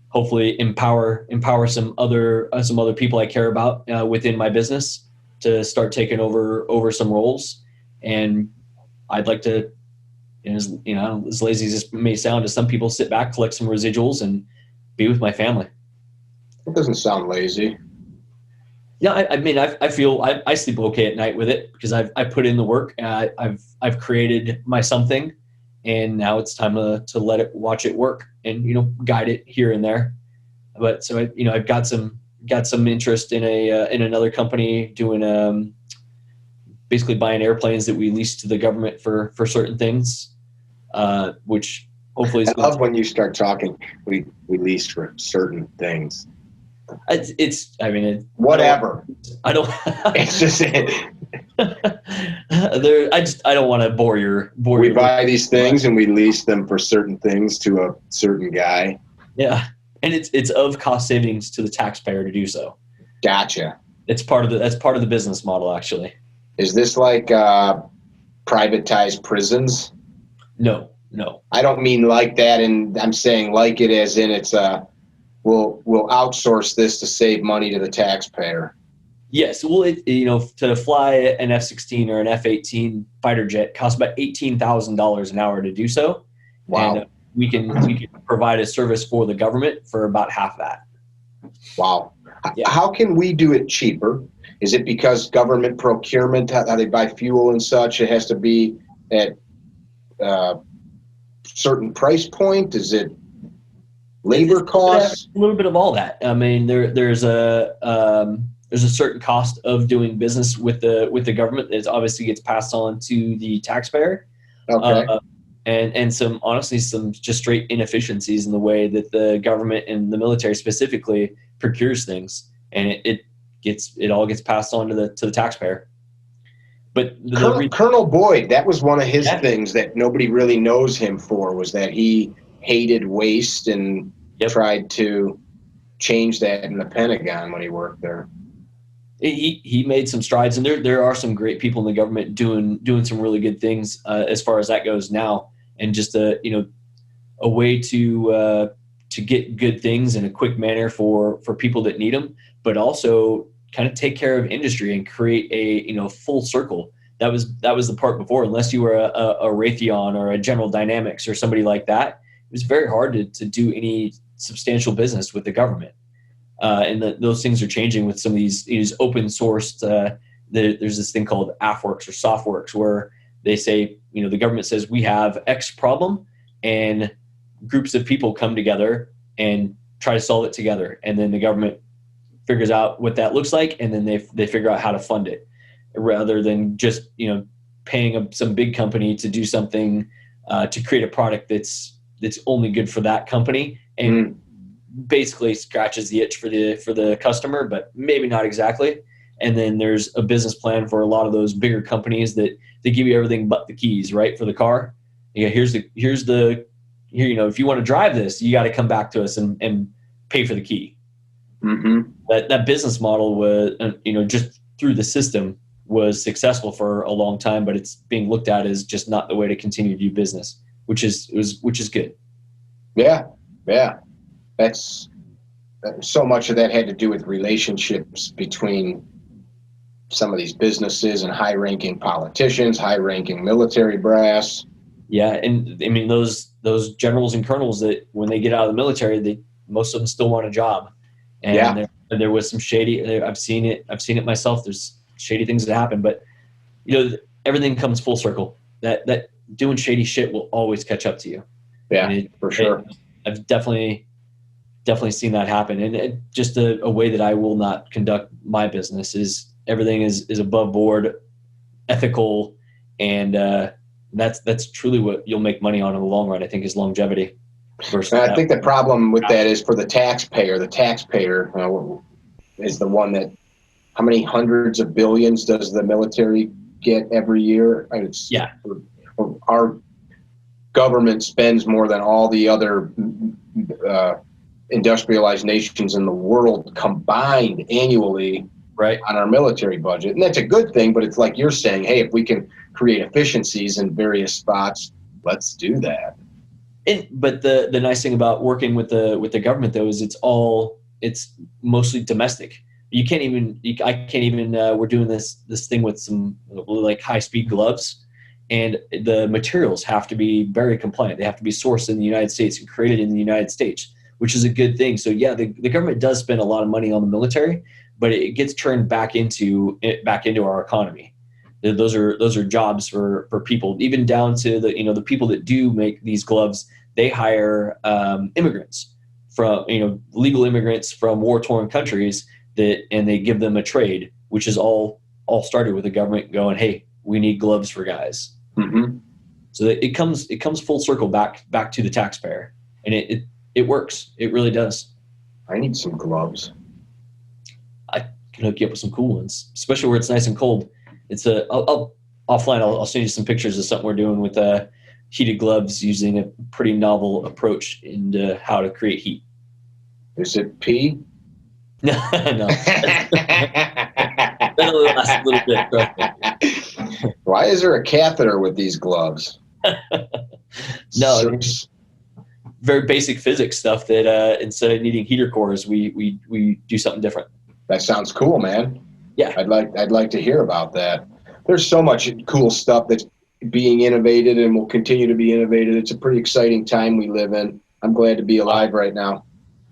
Speaker 2: Hopefully empower some other people I care about within my business to start taking over some roles. And I'd like to, as lazy as this may sound to some people, sit back, collect some residuals, and be with my family.
Speaker 1: It doesn't sound lazy.
Speaker 2: Yeah, I mean, I feel I sleep okay at night with it because I put in the work. I've created my something, and now it's time to watch it work and, you know, guide it here and there. But so I've got some interest in in another company doing basically buying airplanes that we lease to the government for certain things, which hopefully is
Speaker 1: I love when you start talking. We lease for certain things. Whatever.
Speaker 2: I don't.
Speaker 1: It's just
Speaker 2: I don't want to bore your.
Speaker 1: We buy these things and we lease them for certain things to a certain guy.
Speaker 2: Yeah, and it's of cost savings to the taxpayer to do so.
Speaker 1: Gotcha.
Speaker 2: That's part of the business model, actually.
Speaker 1: Is this like privatized prisons?
Speaker 2: No.
Speaker 1: I don't mean like that, and I'm saying like it as in it's we'll outsource this to save money to the taxpayer.
Speaker 2: Yes, well, to fly an F-16 or an F-18 fighter jet costs about $18,000 an hour to do so.
Speaker 1: Wow.
Speaker 2: And we can provide a service for the government for about half that.
Speaker 1: Wow.
Speaker 2: Yeah.
Speaker 1: How can we do it cheaper? Is it because government procurement, how they buy fuel and such, it has to be at certain price point? Is it labor costs?
Speaker 2: A little bit of all that. I mean, there's a certain cost of doing business with the government that obviously gets passed on to the taxpayer.
Speaker 1: Okay.
Speaker 2: And some just straight inefficiencies in the way that the government and the military specifically procures things, and it all gets passed on to the taxpayer. But
Speaker 1: Colonel Boyd, that was one of his things that nobody really knows him for, was that he hated waste and tried to change that in the Pentagon when he worked there.
Speaker 2: He made some strides, and there are some great people in the government doing some really good things as far as that goes now, and just a way to get good things in a quick manner for people that need them, but also kind of take care of industry and create a full circle. That was the part before. Unless you were a Raytheon or a General Dynamics or somebody like that, it was very hard to do any substantial business with the government. And those things are changing with some of these open sourced. There's this thing called AFWorks or SoftWorks where they say, the government says we have X problem, and groups of people come together and try to solve it together, and then the government figures out what that looks like, and then they figure out how to fund it, rather than just paying some big company to do something to create a product that's only good for that company and basically scratches the itch for the customer, but maybe not exactly. And then there's a business plan for a lot of those bigger companies that they give you everything but the keys, right, for the car. Here's the if you want to drive this, you got to come back to us and pay for the key.
Speaker 1: Mm-hmm.
Speaker 2: That business model was, just through the system, was successful for a long time, but it's being looked at as just not the way to continue to do business, which is good.
Speaker 1: Yeah. That's so much of that had to do with relationships between some of these businesses and high-ranking politicians, high-ranking military brass.
Speaker 2: Yeah, and I mean those generals and colonels that when they get out of the military, most of them still want a job, and there was some shady. I've seen it myself. There's shady things that happen, but everything comes full circle. That doing shady shit will always catch up to you.
Speaker 1: Yeah, for sure.
Speaker 2: I've definitely seen that happen, and just a way that I will not conduct my business is everything is above board, ethical, and that's truly what you'll make money on in the long run. I think is longevity.
Speaker 1: I think the problem with that is for the taxpayer. The taxpayer is the one that. How many hundreds of billions does the military get every year? Our government spends more than all the other industrialized nations in the world combined annually on our military budget. And that's a good thing, but it's like you're saying, hey, if we can create efficiencies in various spots, let's do that.
Speaker 2: But the nice thing about working with the government, though, is it's mostly domestic. I can't even, we're doing this thing with some like high-speed gloves, and the materials have to be very compliant. They have to be sourced in the United States and created in the United States, which is a good thing. So yeah, the government does spend a lot of money on the military, but it gets turned back into our economy. Those are jobs for people, even down to the people that do make these gloves. They hire immigrants from legal immigrants from war-torn countries and they give them a trade, which is all started with the government going, hey, we need gloves for guys.
Speaker 1: Mm-hmm.
Speaker 2: So that it comes full circle back to the taxpayer, and it works. It really does.
Speaker 1: I need some gloves.
Speaker 2: I can hook you up with some cool ones, especially where it's nice and cold. I'll offline. I'll send you some pictures of something we're doing with heated gloves using a pretty novel approach into how to create heat.
Speaker 1: Is it pee?
Speaker 2: No. That'll last a little bit, trust me.
Speaker 1: Why is there a catheter with these gloves?
Speaker 2: No, very basic physics stuff that instead of needing heater cores, we do something different.
Speaker 1: That sounds cool, man.
Speaker 2: Yeah,
Speaker 1: I'd like to hear about that. There's so much cool stuff that's being innovated and will continue to be innovated. It's a pretty exciting time we live in. I'm glad to be alive right now.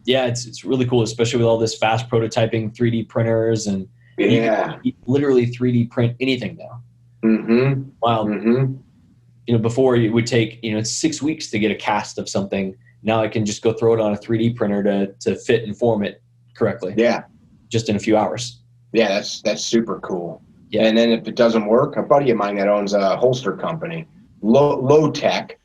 Speaker 2: Yeah, it's really cool, especially with all this fast prototyping, 3D printers, and you can literally 3D print anything now.
Speaker 1: Mm-hmm.
Speaker 2: Wow.
Speaker 1: Mm-hmm.
Speaker 2: Before it would take 6 weeks to get a cast of something. Now I can just go throw it on a 3D printer to fit and form it correctly.
Speaker 1: Yeah,
Speaker 2: just in a few hours.
Speaker 1: Yeah, that's super cool.
Speaker 2: Yeah.
Speaker 1: And then if it doesn't work, a buddy of mine that owns a holster company, low tech,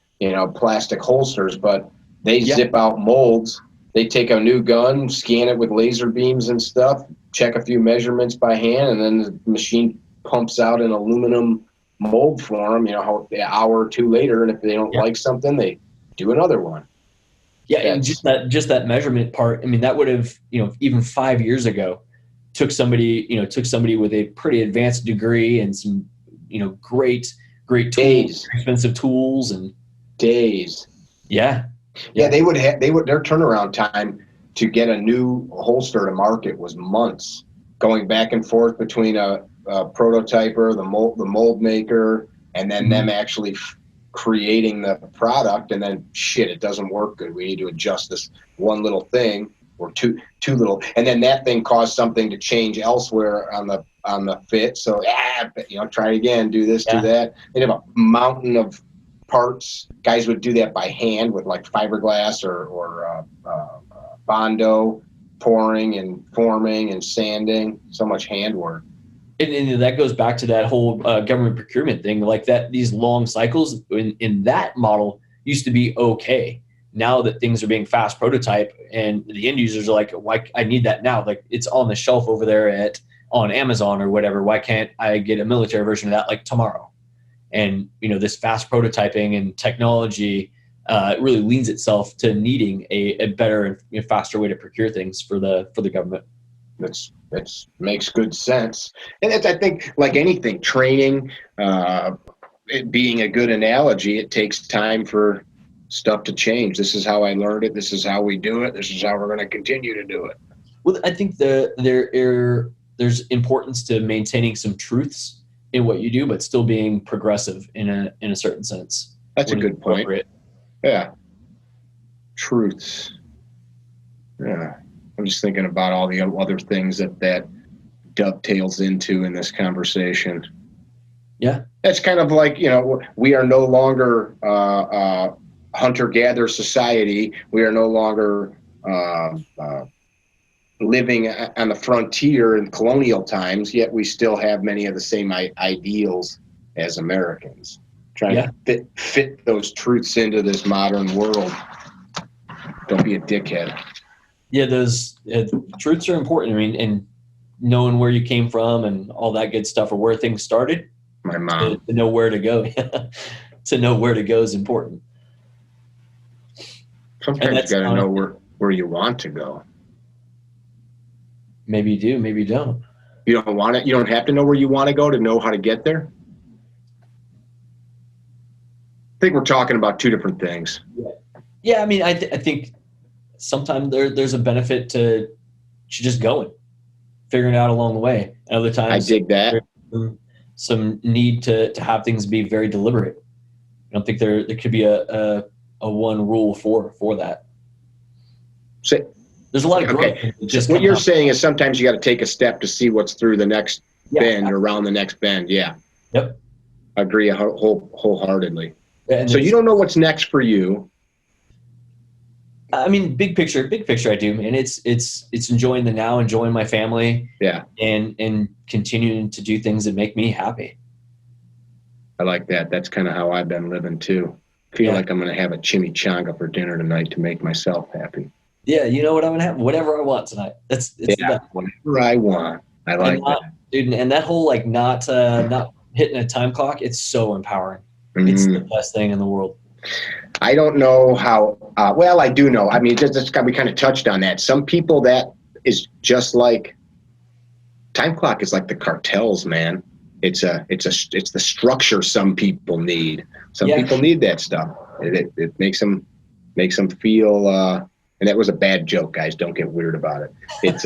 Speaker 1: plastic holsters, but they zip out molds. They take a new gun, scan it with laser beams and stuff, check a few measurements by hand, and then the machine pumps out an aluminum mold for them, an hour or two later. And if they don't like something, they do another one.
Speaker 2: Yeah, and just that measurement part, I mean, that would have, even 5 years ago, took somebody with a pretty advanced degree and some, great tools, expensive tools and
Speaker 1: days.
Speaker 2: Yeah.
Speaker 1: Their turnaround time to get a new holster to market was months, going back and forth between a prototyper, the mold maker, and then them actually creating the product. And then it doesn't work good. We need to adjust this one little thing or too little, and then that thing caused something to change elsewhere on the fit. So try again, do this, do that. They'd have a mountain of parts. Guys would do that by hand with like fiberglass or Bondo, pouring and forming and sanding. So much handwork.
Speaker 2: And that goes back to that whole government procurement thing, like that. These long cycles in that model used to be okay. Now that things are being fast prototype and the end users are like, why I need that now? Like it's on the shelf over there on Amazon or whatever. Why can't I get a military version of that like tomorrow? And this fast prototyping and technology really leans itself to needing a better and faster way to procure things for the government.
Speaker 1: That makes good sense. And I think like anything, training, it being a good analogy, it takes time for stuff to change. This is how I learned it. This is how we do it. This is how we're going to continue to do it.
Speaker 2: Well, I think there's importance to maintaining some truths in what you do, but still being progressive in a certain sense.
Speaker 1: That's a good point. Yeah. Truths. Yeah. I'm just thinking about all the other things that dovetails into in this conversation.
Speaker 2: Yeah.
Speaker 1: It's kind of like, we are no longer hunter-gatherer society. We are no longer living on the frontier in colonial times, yet we still have many of the same ideals as Americans. Trying to fit those truths into this modern world. Don't be a dickhead.
Speaker 2: Yeah, those truths are important. I mean, and knowing where you came from and all that good stuff, or where things started.
Speaker 1: My mom.
Speaker 2: To know where to go. To know where to go is important.
Speaker 1: Sometimes you got to know where you want to go.
Speaker 2: Maybe you do, maybe you don't.
Speaker 1: You don't want it. You don't have to know where you want to go to know how to get there. I think we're talking about two different things.
Speaker 2: Yeah, I mean, I think sometimes there's a benefit to just going, figuring it out along the way. And other times,
Speaker 1: I dig that.
Speaker 2: Some need to have things be very deliberate. I don't think there could be a one rule for that.
Speaker 1: So,
Speaker 2: there's a lot of growth.
Speaker 1: Okay. What you're saying is sometimes you got to take a step to see what's through the next bend or around the next bend. Yeah.
Speaker 2: Yep.
Speaker 1: I agree wholeheartedly. So you don't know what's next for you.
Speaker 2: I mean, big picture I do, man. It's enjoying the now, enjoying my family.
Speaker 1: Yeah.
Speaker 2: And continuing to do things that make me happy.
Speaker 1: I like that. That's kind of how I've been living too. Feel like I'm going to have a chimichanga for dinner tonight to make myself happy.
Speaker 2: Yeah, you know what I'm going to have? Whatever I want tonight. It's the best.
Speaker 1: Whatever I want. I like that.
Speaker 2: Dude, and that whole not hitting a time clock, it's so empowering. It's the best thing in the world.
Speaker 1: I don't know how, well, I do know. I mean, we kind of touched on that. Some people, that is just like, time clock is like the cartels, man. It's the structure some people need. Some people need that stuff. It makes them feel, and that was a bad joke, guys. Don't get weird about it. It's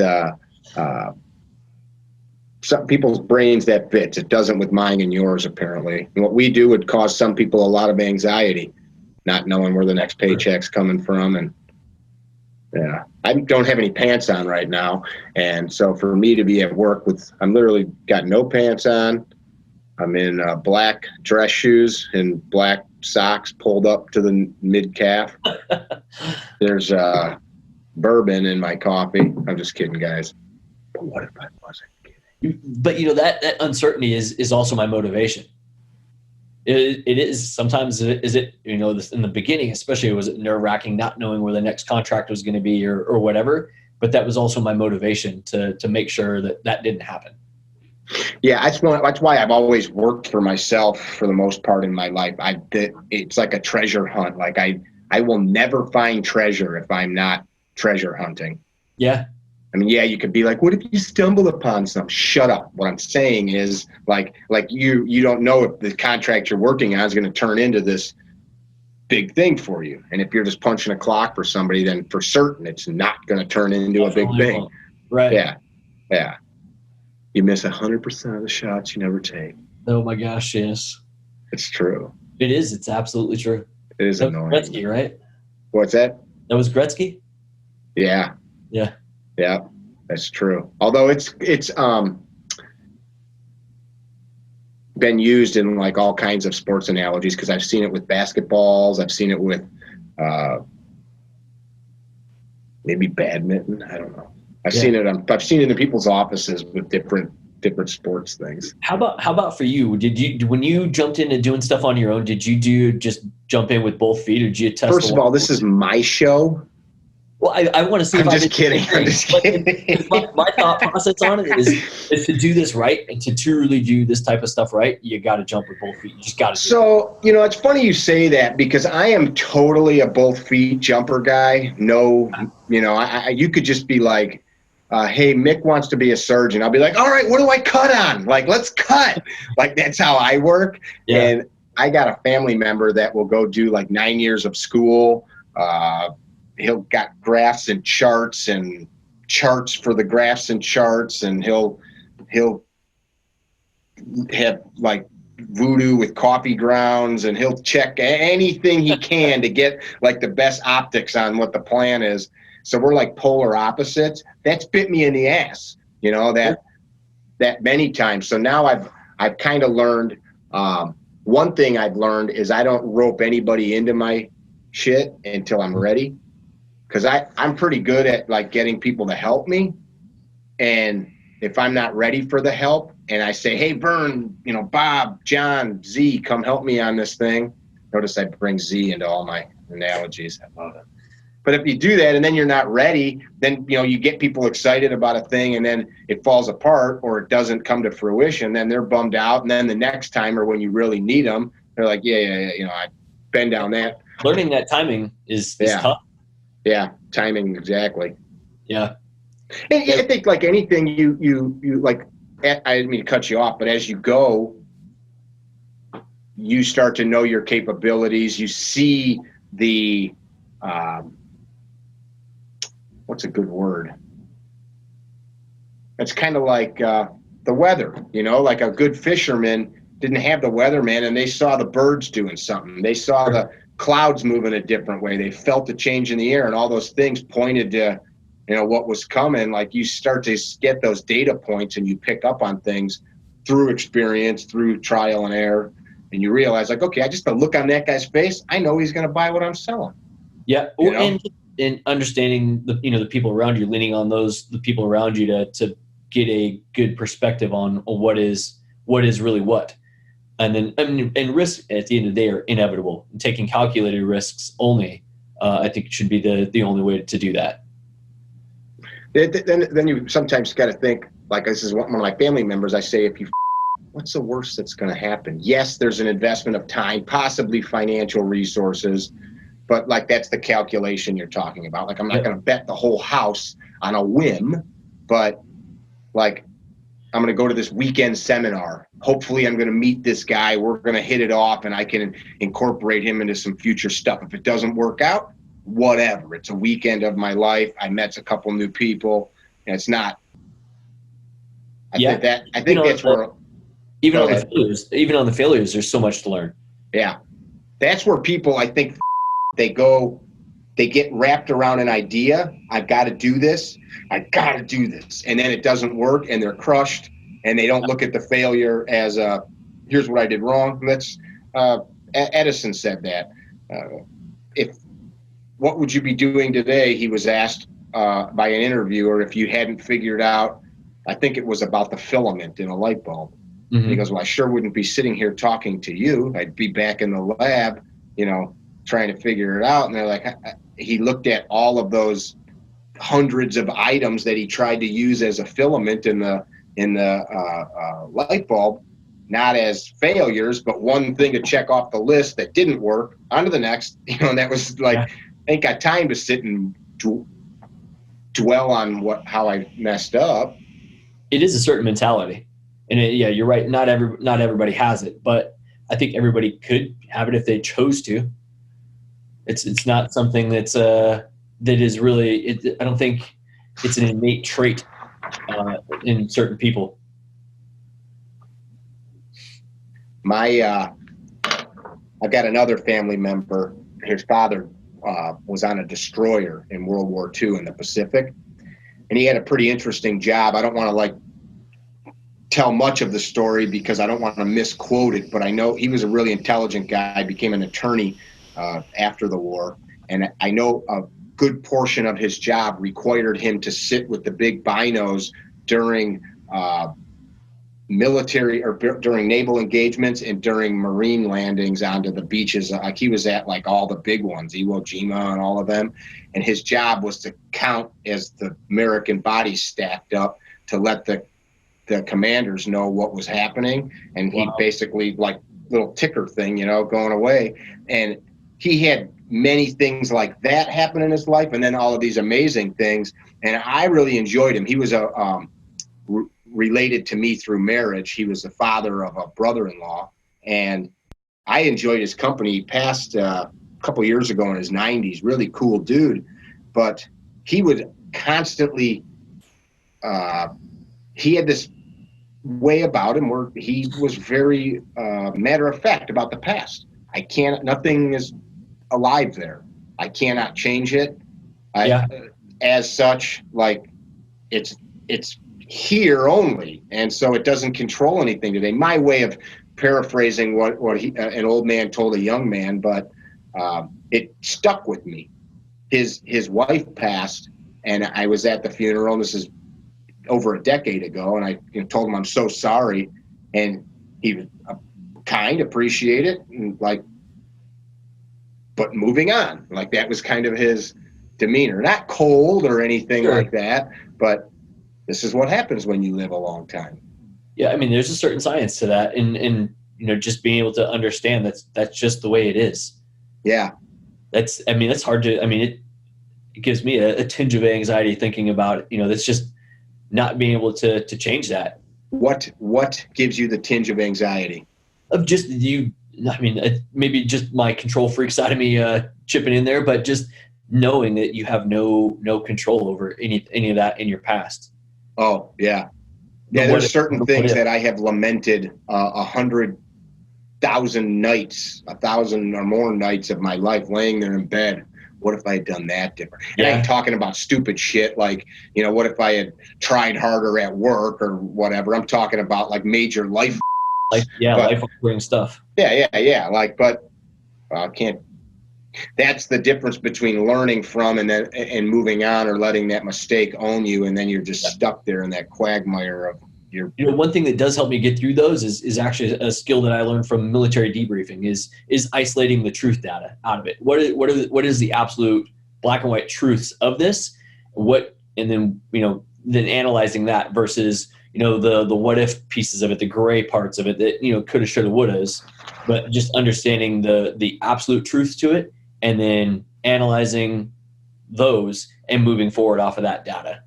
Speaker 1: some people's brains that fits. It doesn't with mine and yours, apparently. And what we do would cause some people a lot of anxiety, not knowing where the next paycheck's coming from. And I don't have any pants on right now. And so for me to be at work I'm literally got no pants on. I'm in black dress shoes and black socks pulled up to the mid calf. There's bourbon in my coffee. I'm just kidding, guys. But what if I wasn't kidding?
Speaker 2: But that uncertainty is also my motivation. It is sometimes in the beginning, especially, it was nerve-wracking not knowing where the next contract was going to be or whatever. But that was also my motivation to make sure that didn't happen.
Speaker 1: Yeah, that's why I've always worked for myself for the most part in my life. It's like a treasure hunt. Like I will never find treasure if I'm not treasure hunting.
Speaker 2: Yeah.
Speaker 1: I mean, you could be like, what if you stumble upon something? Shut up. What I'm saying is like you don't know if the contract you're working on is going to turn into this big thing for you. And if you're just punching a clock for somebody, then for certain it's not going to turn into a big thing.
Speaker 2: Right.
Speaker 1: Yeah. You miss 100% of the shots you never take.
Speaker 2: Oh my gosh, yes.
Speaker 1: It's true.
Speaker 2: It is. It's absolutely true.
Speaker 1: It is annoying.
Speaker 2: Gretzky, right?
Speaker 1: What's that?
Speaker 2: That was Gretzky?
Speaker 1: Yeah.
Speaker 2: Yeah.
Speaker 1: Yeah, that's true. Although it's been used in like all kinds of sports analogies, because I've seen it with basketballs. I've seen it with maybe badminton. I don't know. I've seen it in people's offices with different sports things.
Speaker 2: How about for you? When you jumped into doing stuff on your own, did you just jump in with both feet, or did you test?
Speaker 1: First of all, this is my show.
Speaker 2: Well, I want to see.
Speaker 1: I'm just kidding.
Speaker 2: My thought process on it is to do this right, and to truly do this type of stuff right, you got to jump with both feet. You just got to. So
Speaker 1: it's funny you say that, because I am totally a both feet jumper guy. No, you could just be like, hey, Mick wants to be a surgeon. I'll be like, all right, what do I cut on? Like, let's cut. Like, that's how I work.
Speaker 2: Yeah.
Speaker 1: I got a family member that will go do like 9 years of school. He'll got graphs and charts and charts for the graphs and charts, and he'll have like voodoo with coffee grounds, and he'll check anything he can to get like the best optics on what the plan is. So we're like polar opposites. That's bit me in the ass, you know, that many times. So now I've kind of learned, one thing I've learned is I don't rope anybody into my shit until I'm ready. Cause I'm pretty good at like getting people to help me. And if I'm not ready for the help and I say, hey, Vern, you know, Bob, John, Z, come help me on this thing. Notice I bring Z into all my analogies. I love it. But if you do that and then you're not ready, then, you know, you get people excited about a thing and then it falls apart or it doesn't come to fruition. Then they're bummed out. And then the next time or when you really need them, they're like, yeah, you know, I've been down that.
Speaker 2: Learning that timing is tough.
Speaker 1: Yeah, timing, exactly.
Speaker 2: Yeah.
Speaker 1: And I think like anything you like, I didn't mean to cut you off, but as you go, you start to know your capabilities. You see the, what's a good word? It's kind of like the weather, you know, like a good fisherman didn't have the weatherman and they saw the birds doing something. They saw the clouds moving a different way. They felt the change in the air, and all those things pointed to, you know, what was coming. Like you start to get those data points and you pick up on things through experience, through trial and error. And you realize like, okay, I just look on that guy's face. I know he's going to buy what I'm selling.
Speaker 2: Yeah.
Speaker 1: You know?
Speaker 2: And understanding the, you know, the people around you, leaning on the people around you to get a good perspective on what is really what. And then, I mean, and risks at the end of the day are inevitable. And taking calculated risks only, I think should be the only way to do that.
Speaker 1: Then you sometimes got to think, like this is one of my family members, I say, what's the worst that's going to happen? Yes, there's an investment of time, possibly financial resources, but like that's the calculation you're talking about. Like I'm not going to bet the whole house on a whim, but like I'm going to go to this weekend seminar. Hopefully I'm going to meet this guy. We're going to hit it off and I can incorporate him into some future stuff. If it doesn't work out, whatever. It's a weekend of my life. I met a couple new people, and it's not. I think that's where
Speaker 2: even on the failures, there's so much to learn.
Speaker 1: Yeah, that's where people, I think, they get wrapped around an idea. I've got to do this. and then it doesn't work, and they're crushed, and they don't look at the failure as here's what I did wrong. Edison said that. What would you be doing today? He was asked by an interviewer if you hadn't figured out, I think it was about the filament in a light bulb. Mm-hmm. He goes, well, I sure wouldn't be sitting here talking to you. I'd be back in the lab, you know, trying to figure it out. And they're like, he looked at all of those hundreds of items that he tried to use as a filament in the light bulb, not as failures, but one thing to check off the list that didn't work, on to the next. You know, and that was like, I ain't got time to sit and dwell on how I messed up.
Speaker 2: It is a certain mentality, and you're right. Not everybody has it, but I think everybody could have it if they chose to. It's not something that is really. I don't think it's an innate trait in certain people.
Speaker 1: I've got another family member. His father was on a destroyer in World War II in the Pacific, and he had a pretty interesting job. I don't want to tell much of the story because I don't want to misquote it, but I know he was a really intelligent guy, became an attorney after the war, and I know a good portion of his job required him to sit with the big binos during military or during naval engagements and during marine landings onto the beaches. Like he was at all the big ones, Iwo Jima and all of them, and his job was to count as the American bodies stacked up to let the commanders know what was happening. And he basically little ticker thing, going away. And he had many things like that happen in his life, and then all of these amazing things. And I really enjoyed him. He was related to me through marriage. He was the father of a brother-in-law, and I enjoyed his company. He passed a couple of years ago in his 90s, really cool dude. But he would constantly, he had this way about him where he was very matter of fact about the past. Nothing is alive there. I cannot change it. As such, like it's here only, and so it doesn't control anything today. My way of paraphrasing what an old man told a young man, but it stuck with me. His wife passed, and I was at the funeral. This is over a decade ago, and I told him I'm so sorry, and he was kind, appreciate it, and like, but moving on. Like that was kind of his demeanor. Not cold or anything like that, but this is what happens when you live a long time.
Speaker 2: Yeah, I mean, there's a certain science to that, and just being able to understand that's just the way it is.
Speaker 1: Yeah,
Speaker 2: that's hard to. I mean, it gives me a tinge of anxiety thinking about it. That's just not being able to change that.
Speaker 1: What gives you the tinge of anxiety?
Speaker 2: Of just you. I mean, maybe just my control freak side of me chipping in there, but just knowing that you have no control over any of that in your past.
Speaker 1: Oh yeah. Yeah, there's certain things that I have lamented 100,000 nights, 1,000 or more nights of my life laying there in bed. What if I had done that different? Yeah. And I'm talking about stupid shit like, what if I had tried harder at work or whatever? I'm talking about like major life
Speaker 2: life-altering stuff.
Speaker 1: Yeah. Like, but I can't. That's the difference between learning from and moving on, or letting that mistake own you, and then you're just stuck there in that quagmire of your.
Speaker 2: One thing that does help me get through those is actually a skill that I learned from military debriefing is isolating the truth data out of it. What is the absolute black and white truths of this? And then analyzing that versus the what if pieces of it, the gray parts of it that coulda, shoulda, wouldas, but just understanding the absolute truth to it, and then analyzing those and moving forward off of that data.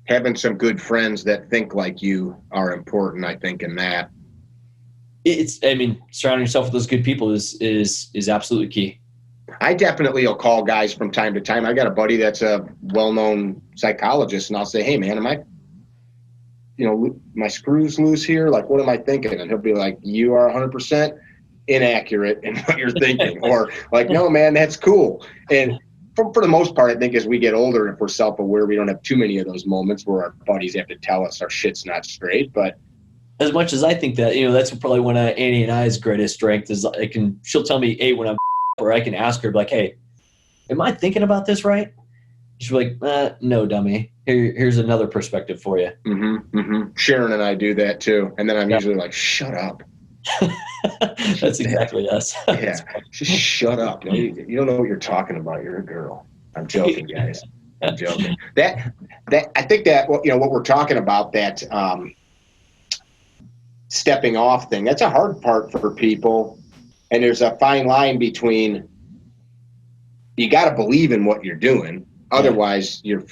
Speaker 1: Having some good friends that think like you are important, I think, in that.
Speaker 2: Surrounding yourself with those good people is absolutely key.
Speaker 1: I definitely will call guys from time to time. I got a buddy that's a well-known psychologist, and I'll say, hey man, my screws loose here? Like, what am I thinking? And he'll be like, you are 100% inaccurate in what you're thinking. Or like, no, man, that's cool. And for the most part, I think as we get older, if we're self-aware, we don't have too many of those moments where our buddies have to tell us our shit's not straight. But
Speaker 2: as much as I think that, that's probably one of Annie and I's greatest strength is she'll tell me, hey, when I'm or I can ask her like, hey, am I thinking about this right? She'll be like, no, dummy. Here's another perspective for you.
Speaker 1: Mm-hmm, mm-hmm. Sharon and I do that too. And then I'm usually like, shut up.
Speaker 2: That's exactly us.
Speaker 1: Yeah, just shut up. You don't know what you're talking about. You're a girl. I'm joking, guys. I'm joking. That I think that what we're talking about, that stepping off thing, that's a hard part for people. And there's a fine line between, you got to believe in what you're doing, otherwise you're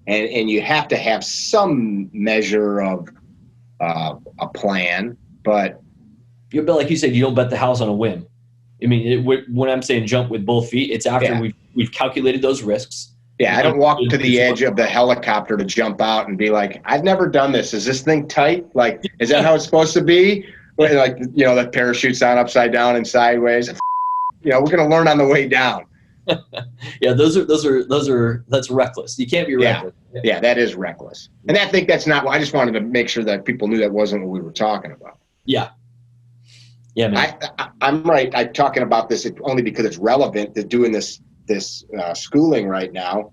Speaker 1: and you have to have some measure of a plan, but.
Speaker 2: Like you said, you don't bet the house on a whim. I mean, when I'm saying jump with both feet, it's after we've calculated those risks.
Speaker 1: Yeah, I don't walk to the edge of the helicopter to jump out and be like, I've never done this. Is this thing tight? Like, is that how it's supposed to be? Like, the parachute's on upside down and sideways. We're going to learn on the way down.
Speaker 2: Yeah, that's reckless. You can't be reckless.
Speaker 1: Yeah, that is reckless. And I think that's not. I just wanted to make sure that people knew that wasn't what we were talking about.
Speaker 2: Yeah. Yeah, man.
Speaker 1: I'm right. I'm talking about this only because it's relevant to doing this schooling right now.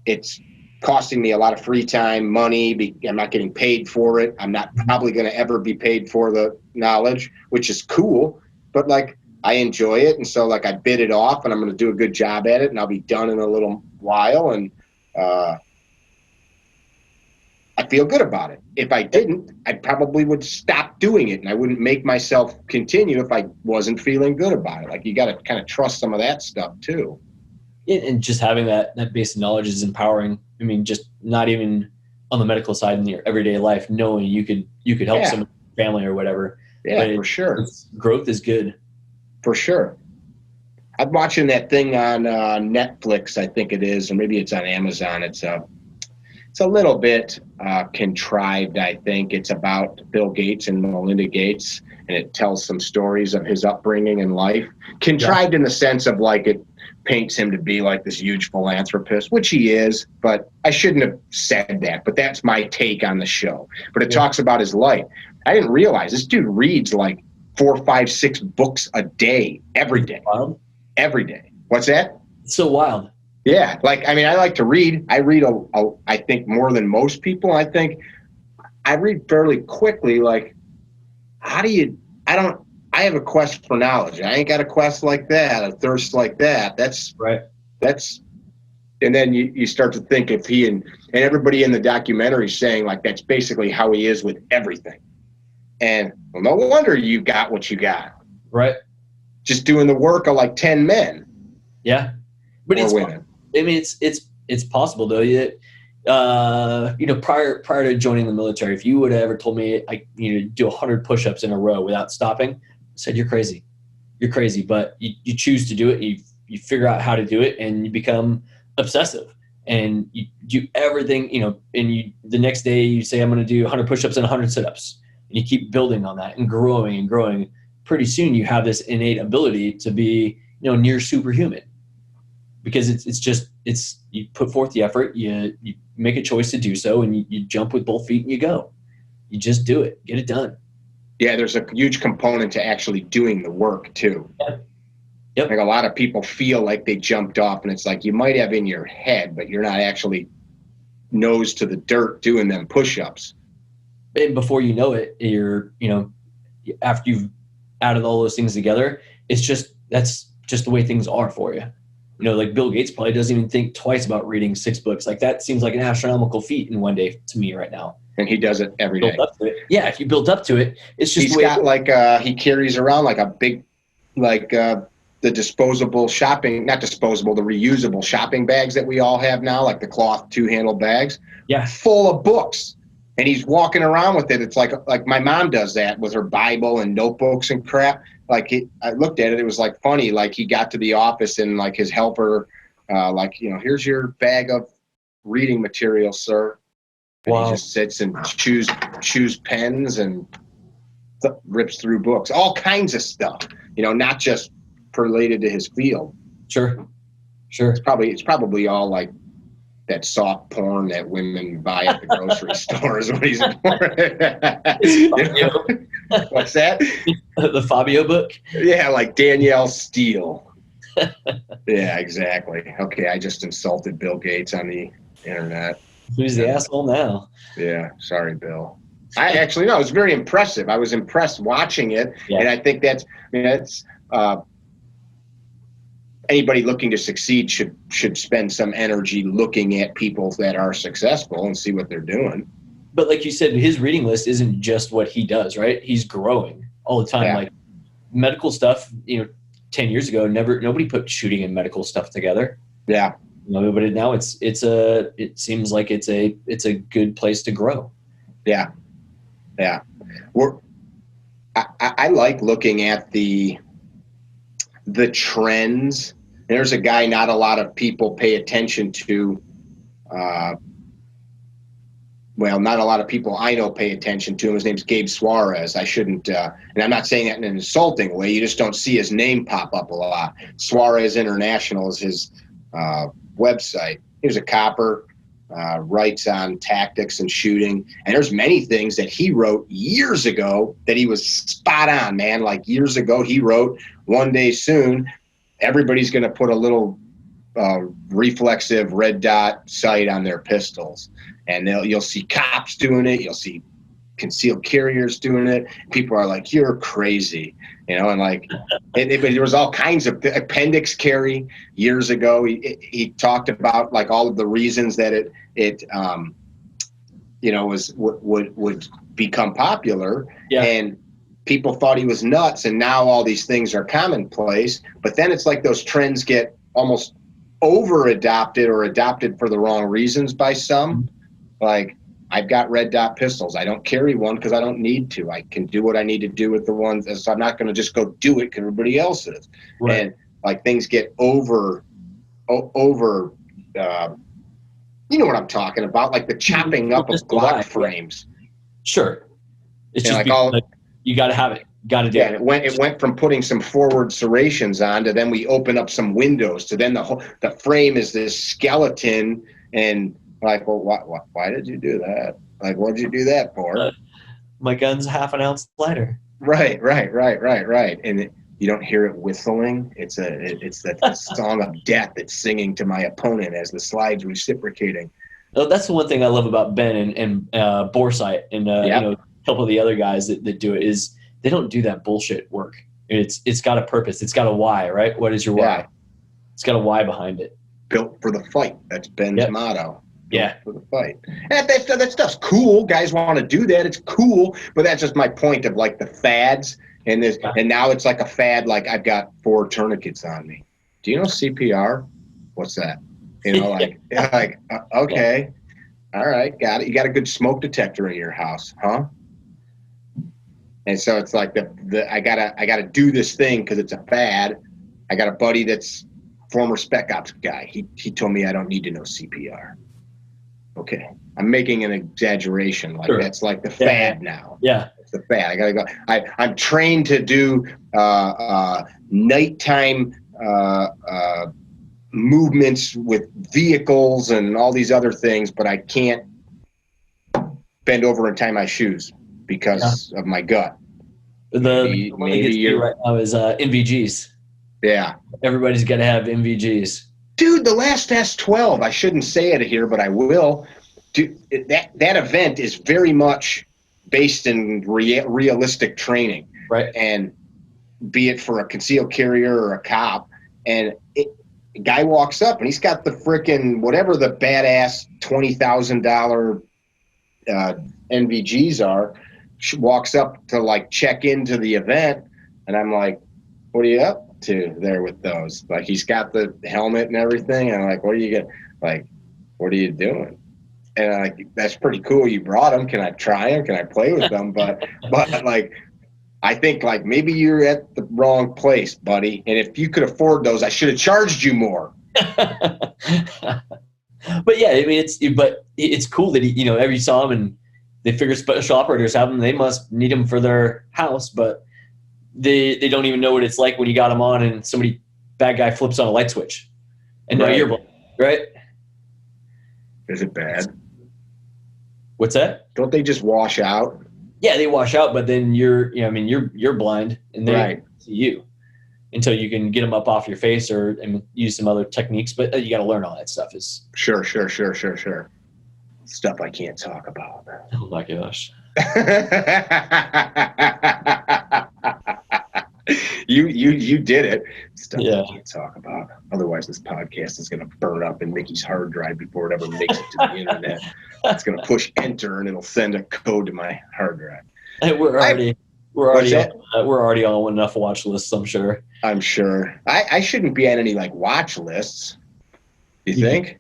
Speaker 1: It's costing me a lot of free time, money. I'm not getting paid for it. I'm not probably going to ever be paid for the knowledge, which is cool. But like, I enjoy it, and so like I bid it off, and I'm going to do a good job at it, and I'll be done in a little while, and I feel good about it. If I didn't, I probably would stop doing it, and I wouldn't make myself continue if I wasn't feeling good about it. Like, you got to kind of trust some of that stuff too.
Speaker 2: And just having that base of knowledge is empowering. I mean, just not even on the medical side in your everyday life, knowing you could help some family or whatever.
Speaker 1: Yeah, for sure.
Speaker 2: Growth is good.
Speaker 1: For sure. I'm watching that thing on Netflix, I think it is, or maybe it's on Amazon. It's a little bit contrived, I think. It's about Bill Gates and Melinda Gates, and it tells some stories of his upbringing and life. Contrived in the sense of like it paints him to be like this huge philanthropist, which he is, but I shouldn't have said that. But that's my take on the show. But it talks about his life. I didn't realize this dude reads like 4, 5, 6 books a day, every day.
Speaker 2: Wild.
Speaker 1: Every day. What's that?
Speaker 2: It's so wild.
Speaker 1: Yeah. Like, I mean, I like to read. I read, I think, more than most people. I think I read fairly quickly. Like, I have a quest for knowledge. I ain't got a quest like that, a thirst like that. That's
Speaker 2: right.
Speaker 1: And then you start to think if he and everybody in the documentary is saying like that's basically how he is with everything. And well, no wonder you got what you got.
Speaker 2: Right.
Speaker 1: Just doing the work of like 10 men.
Speaker 2: Yeah. But
Speaker 1: or women.
Speaker 2: I mean, it's possible though. Prior to joining the military, if you would have ever told me I do 100 push-ups in a row without stopping, I said you're crazy. You're crazy. But you choose to do it. You figure out how to do it, and you become obsessive. And you do everything. And the next day you say I'm going to do 100 push-ups and 100 sit-ups, and you keep building on that and growing and growing. Pretty soon you have this innate ability to be near superhuman. Because it's you put forth the effort, you make a choice to do so, and you jump with both feet and you go. You just do it, get it done.
Speaker 1: Yeah, there's a huge component to actually doing the work too.
Speaker 2: Yeah. Yep.
Speaker 1: Like a lot of people feel like they jumped off, and it's like you might have in your head, but you're not actually nose to the dirt doing them push-ups.
Speaker 2: And before you know it, after you've added all those things together, that's just the way things are for you. Like Bill Gates probably doesn't even think twice about reading 6 books. Like that seems like an astronomical feat in one day to me right now.
Speaker 1: And he does it every day.
Speaker 2: Yeah, if you build up to it, it's just
Speaker 1: he's got like he carries around like a big, like the disposable shopping, not disposable, the reusable shopping bags that we all have now, like the cloth 2-handle bags.
Speaker 2: Yeah,
Speaker 1: full of books. And he's walking around with it. It's like my mom does that with her Bible and notebooks and crap. Like I looked at it, it was like funny. Like he got to the office and like his helper, here's your bag of reading material, sir. And he just sits and chews pens and rips through books, all kinds of stuff. Not just related to his field.
Speaker 2: Sure.
Speaker 1: It's probably all like that soft porn that women buy at the grocery store is what he's for. What's that?
Speaker 2: The Fabio book?
Speaker 1: Yeah, like Danielle Steele. Yeah, exactly. Okay, I just insulted Bill Gates on the internet.
Speaker 2: Who's the asshole now?
Speaker 1: Yeah, sorry, Bill. It was very impressive. I was impressed watching it, and I think that's anybody looking to succeed should spend some energy looking at people that are successful and see what they're doing.
Speaker 2: But like you said, his reading list isn't just what he does, right? He's growing all the time. Yeah. Like medical stuff, 10 years ago, nobody put shooting and medical stuff together.
Speaker 1: Yeah.
Speaker 2: But now it seems like it's a good place to grow.
Speaker 1: Yeah. Yeah. I like looking at the trends. There's a guy not a lot of people pay attention to. Not a lot of people I know pay attention to him. His name's Gabe Suarez. I shouldn't, and I'm not saying that in an insulting way. You just don't see his name pop up a lot. Suarez International is his website. He was a copper, writes on tactics and shooting. And there's many things that he wrote years ago that he was spot on, man. Like years ago, he wrote, one day soon, everybody's going to put a little reflexive red dot sight on their pistols. And you'll see cops doing it. You'll see concealed carriers doing it. People are like, you're crazy. And like there was all kinds of appendix carry years ago. He talked about like all of the reasons that it would become popular. Yeah. And people thought he was nuts, and now all these things are commonplace. But then it's like those trends get almost over adopted or adopted for the wrong reasons by some. Like I've got red dot pistols. I don't carry one because I don't need to. I can do what I need to do with the ones. So I'm not going to just go do it because everybody else is.
Speaker 2: Right.
Speaker 1: And like things get over. You know what I'm talking about? Like the chopping up of Glock frames.
Speaker 2: Sure. It's
Speaker 1: And
Speaker 2: just
Speaker 1: like
Speaker 2: you got to have it. Got to do
Speaker 1: yeah,
Speaker 2: it.
Speaker 1: it went from putting some forward serrations on to then we open up some windows to then the frame is this skeleton and like, well, why did you do that? Like, what did you do that for?
Speaker 2: My gun's half an ounce lighter.
Speaker 1: Right. And you don't hear it whistling. It's that song of death it's singing to my opponent as the slide's reciprocating.
Speaker 2: Oh, that's the one thing I love about Ben and Boresight and you know, a couple of the other guys that do it is they don't do that bullshit work. It's got a purpose. It's got a why, right? What is your why?
Speaker 1: Yeah.
Speaker 2: It's got a why behind it.
Speaker 1: Built for the fight. That's Ben's motto.
Speaker 2: Yeah.
Speaker 1: For the fight. And that stuff's cool. Guys want to do that. It's cool. But that's just my point of like the fads. And now it's like a fad. Like I've got 4 tourniquets on me. Do you know CPR? What's that? You know, okay. All right. Got it. You got a good smoke detector in your house, huh? And so it's like I gotta do this thing because it's a fad. I got a buddy that's former spec ops guy. He told me I don't need to know CPR. Okay, I'm making an exaggeration. Like that's like the fad now.
Speaker 2: Yeah,
Speaker 1: it's the fad. I gotta go. I'm trained to do nighttime movements with vehicles and all these other things, but I can't bend over and tie my shoes because of my gut.
Speaker 2: The one that gets me right now is NVGs.
Speaker 1: Yeah.
Speaker 2: Everybody's got to have NVGs.
Speaker 1: Dude, the last S12, I shouldn't say it here, but I will. Dude, that event is very much based in realistic training.
Speaker 2: Right.
Speaker 1: And be it for a concealed carrier or a cop. And a guy walks up and he's got the frickin' whatever the badass $20,000 NVGs are, walks up to like check into the event. And I'm like, what are you up to there with those? Like he's got the helmet and everything. And I'm like, what are you getting? Like, what are you doing? And I'm like, that's pretty cool. You brought them. Can I try them? Can I play with them? But like, I think like maybe you're at the wrong place, buddy. And if you could afford those, I should have charged you more.
Speaker 2: But yeah, I mean, it's cool that you know, every saw them and they figure special operators have them. They must need them for their house, but they don't even know what it's like when you got them on and bad guy flips on a light switch, and now you're blind, right?
Speaker 1: Is it bad?
Speaker 2: What's that?
Speaker 1: Don't they just wash out?
Speaker 2: Yeah, they wash out, but then you're blind, and they see you until you can get them up off your face and use some other techniques. But you got to learn all that stuff. Is
Speaker 1: sure. Stuff I can't talk about.
Speaker 2: Oh my gosh.
Speaker 1: You did it. Stuff
Speaker 2: I
Speaker 1: can't talk about. Otherwise, this podcast is going to burn up in Mickey's hard drive before it ever makes it to the internet. It's going to push enter and it'll send a code to my hard drive.
Speaker 2: We're already on enough watch lists, I'm sure.
Speaker 1: I'm sure. I shouldn't be on any like watch lists. You think?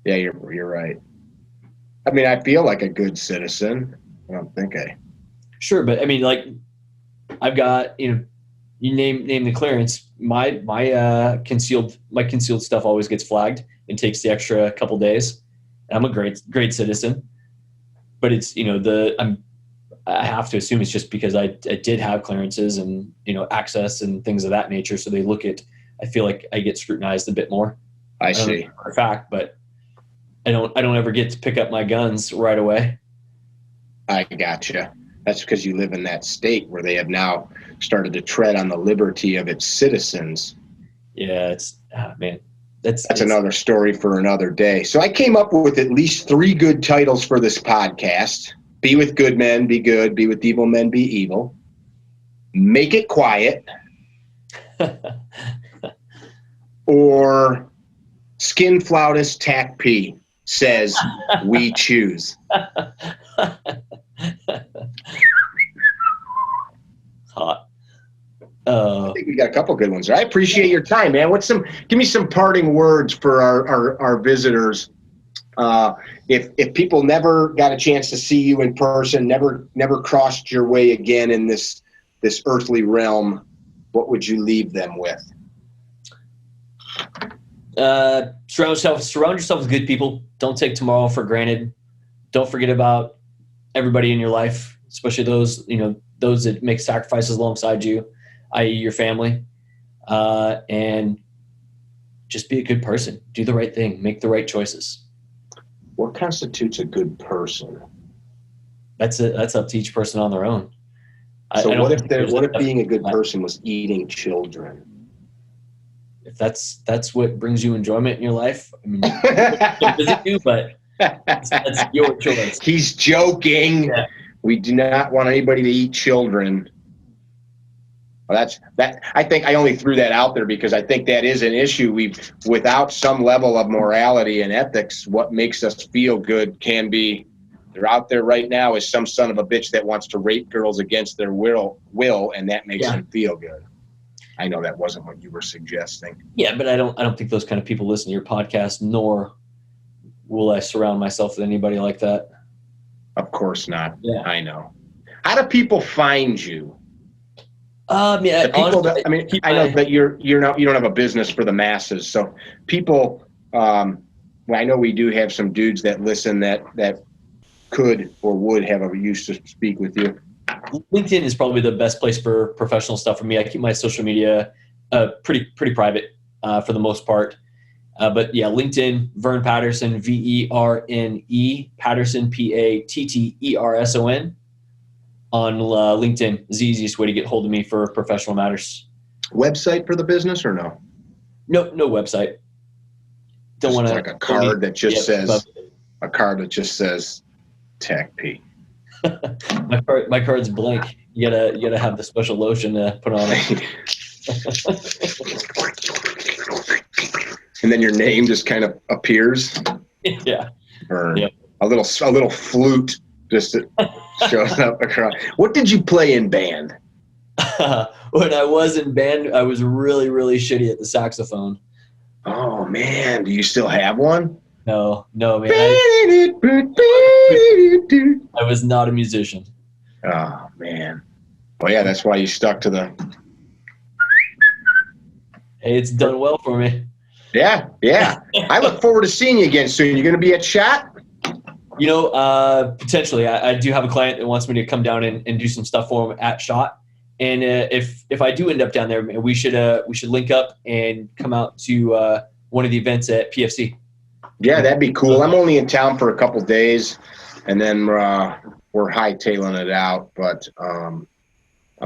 Speaker 1: Yeah, you're right. I mean, I feel like a good citizen. I don't think
Speaker 2: Sure, but I mean, like, I've got, you know, you name the clearance. My concealed stuff always gets flagged and takes the extra couple days. I'm a great citizen, but it's, you know, I have to assume it's just because I did have clearances and, you know, access and things of that nature. So I feel like I get scrutinized a bit more.
Speaker 1: I see.
Speaker 2: For a fact, but I don't ever get to pick up my guns right away.
Speaker 1: I gotcha. That's because you live in that state where they have now started to tread on the liberty of its citizens.
Speaker 2: Yeah, that's
Speaker 1: another story for another day. So I came up with at least 3 good titles for this podcast. Be with good men, be good. Be with evil men, be evil. Make it quiet. Or Skin Flautist Tack P says, we choose.
Speaker 2: Hot.
Speaker 1: I think we got a couple good ones. I appreciate your time, man. Give me some parting words for our visitors If people never got a chance to see you in person, never crossed your way again in this earthly realm, what would you leave them with?
Speaker 2: Surround yourself with good people. Don't take tomorrow for granted. Don't forget about everybody in your life, especially those that make sacrifices alongside you, i.e. your family. And just be a good person. Do the right thing. Make the right choices.
Speaker 1: What constitutes a good person?
Speaker 2: That's up to each person on their own.
Speaker 1: So what if being a good person was eating children?
Speaker 2: If that's what brings you enjoyment in your life, I mean, don't visit you, but that's your choice.
Speaker 1: He's joking. Yeah. We do not want anybody to eat children. Well, I think I only threw that out there because I think that is an issue. Without some level of morality and ethics, what makes us feel good can be, they're out there right now is some son of a bitch that wants to rape girls against their will, and that makes them feel good. I know that wasn't what you were suggesting.
Speaker 2: Yeah, but I don't think those kind of people listen to your podcast, nor will I surround myself with anybody like that.
Speaker 1: Of course not.
Speaker 2: Yeah.
Speaker 1: I know. How do people find you?
Speaker 2: I know
Speaker 1: that you don't have a business for the masses. So people, I know we do have some dudes that listen that could or would have a use to speak with you.
Speaker 2: LinkedIn is probably the best place for professional stuff for me. I keep my social media pretty private for the most part. But yeah, LinkedIn, Verne Patterson, VERNE, Patterson, PATTERSON. On LinkedIn is the easiest way to get hold of me for professional matters.
Speaker 1: Website for the business or no?
Speaker 2: No website. Don't want to
Speaker 1: like a card that just says Tech P.
Speaker 2: My card's blank. You gotta have the special lotion to put on it.
Speaker 1: And then your name just kind of appears.
Speaker 2: Yeah.
Speaker 1: Or a little flute just shows up across. What did you play in band?
Speaker 2: When I was in band, I was really, really shitty at the saxophone.
Speaker 1: Oh man, do you still have one?
Speaker 2: No, man. I was not a musician.
Speaker 1: Oh man. Well, yeah, that's why you stuck to the.
Speaker 2: Hey, it's done well for me.
Speaker 1: Yeah. I look forward to seeing you again soon. You going to be at SHOT?
Speaker 2: Potentially. I do have a client that wants me to come down and do some stuff for him at SHOT. And if I do end up down there, we should link up and come out to one of the events at PFC.
Speaker 1: Yeah, that'd be cool. I'm only in town for a couple days, and then we're hightailing it out. But I'm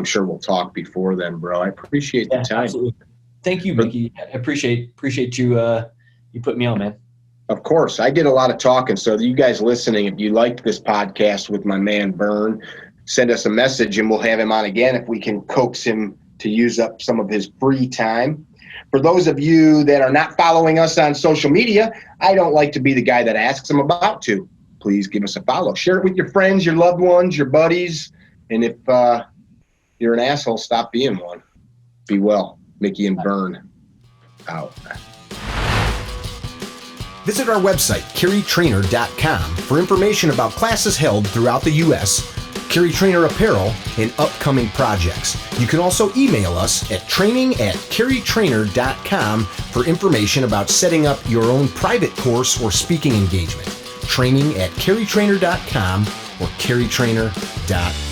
Speaker 1: sure we'll talk before then, bro. I appreciate the time.
Speaker 2: Absolutely. Thank you, Mickey. I appreciate you putting me on, man.
Speaker 1: Of course. I did a lot of talking. So you guys listening, if you liked this podcast with my man Verne, send us a message and we'll have him on again if we can coax him to use up some of his free time. For those of you that are not following us on social media, I don't like to be the guy that asks them about to. Please give us a follow. Share it with your friends, your loved ones, your buddies. And if you're an asshole, stop being one. Be well. Mickey and Verne out. Visit our website, CarryTrainer.com, for information about classes held throughout the U.S., CarryTrainer apparel, and upcoming projects. You can also email us at training@CarryTrainer.com for information about setting up your own private course or speaking engagement. Training@CarryTrainer.com or CarryTrainer.com.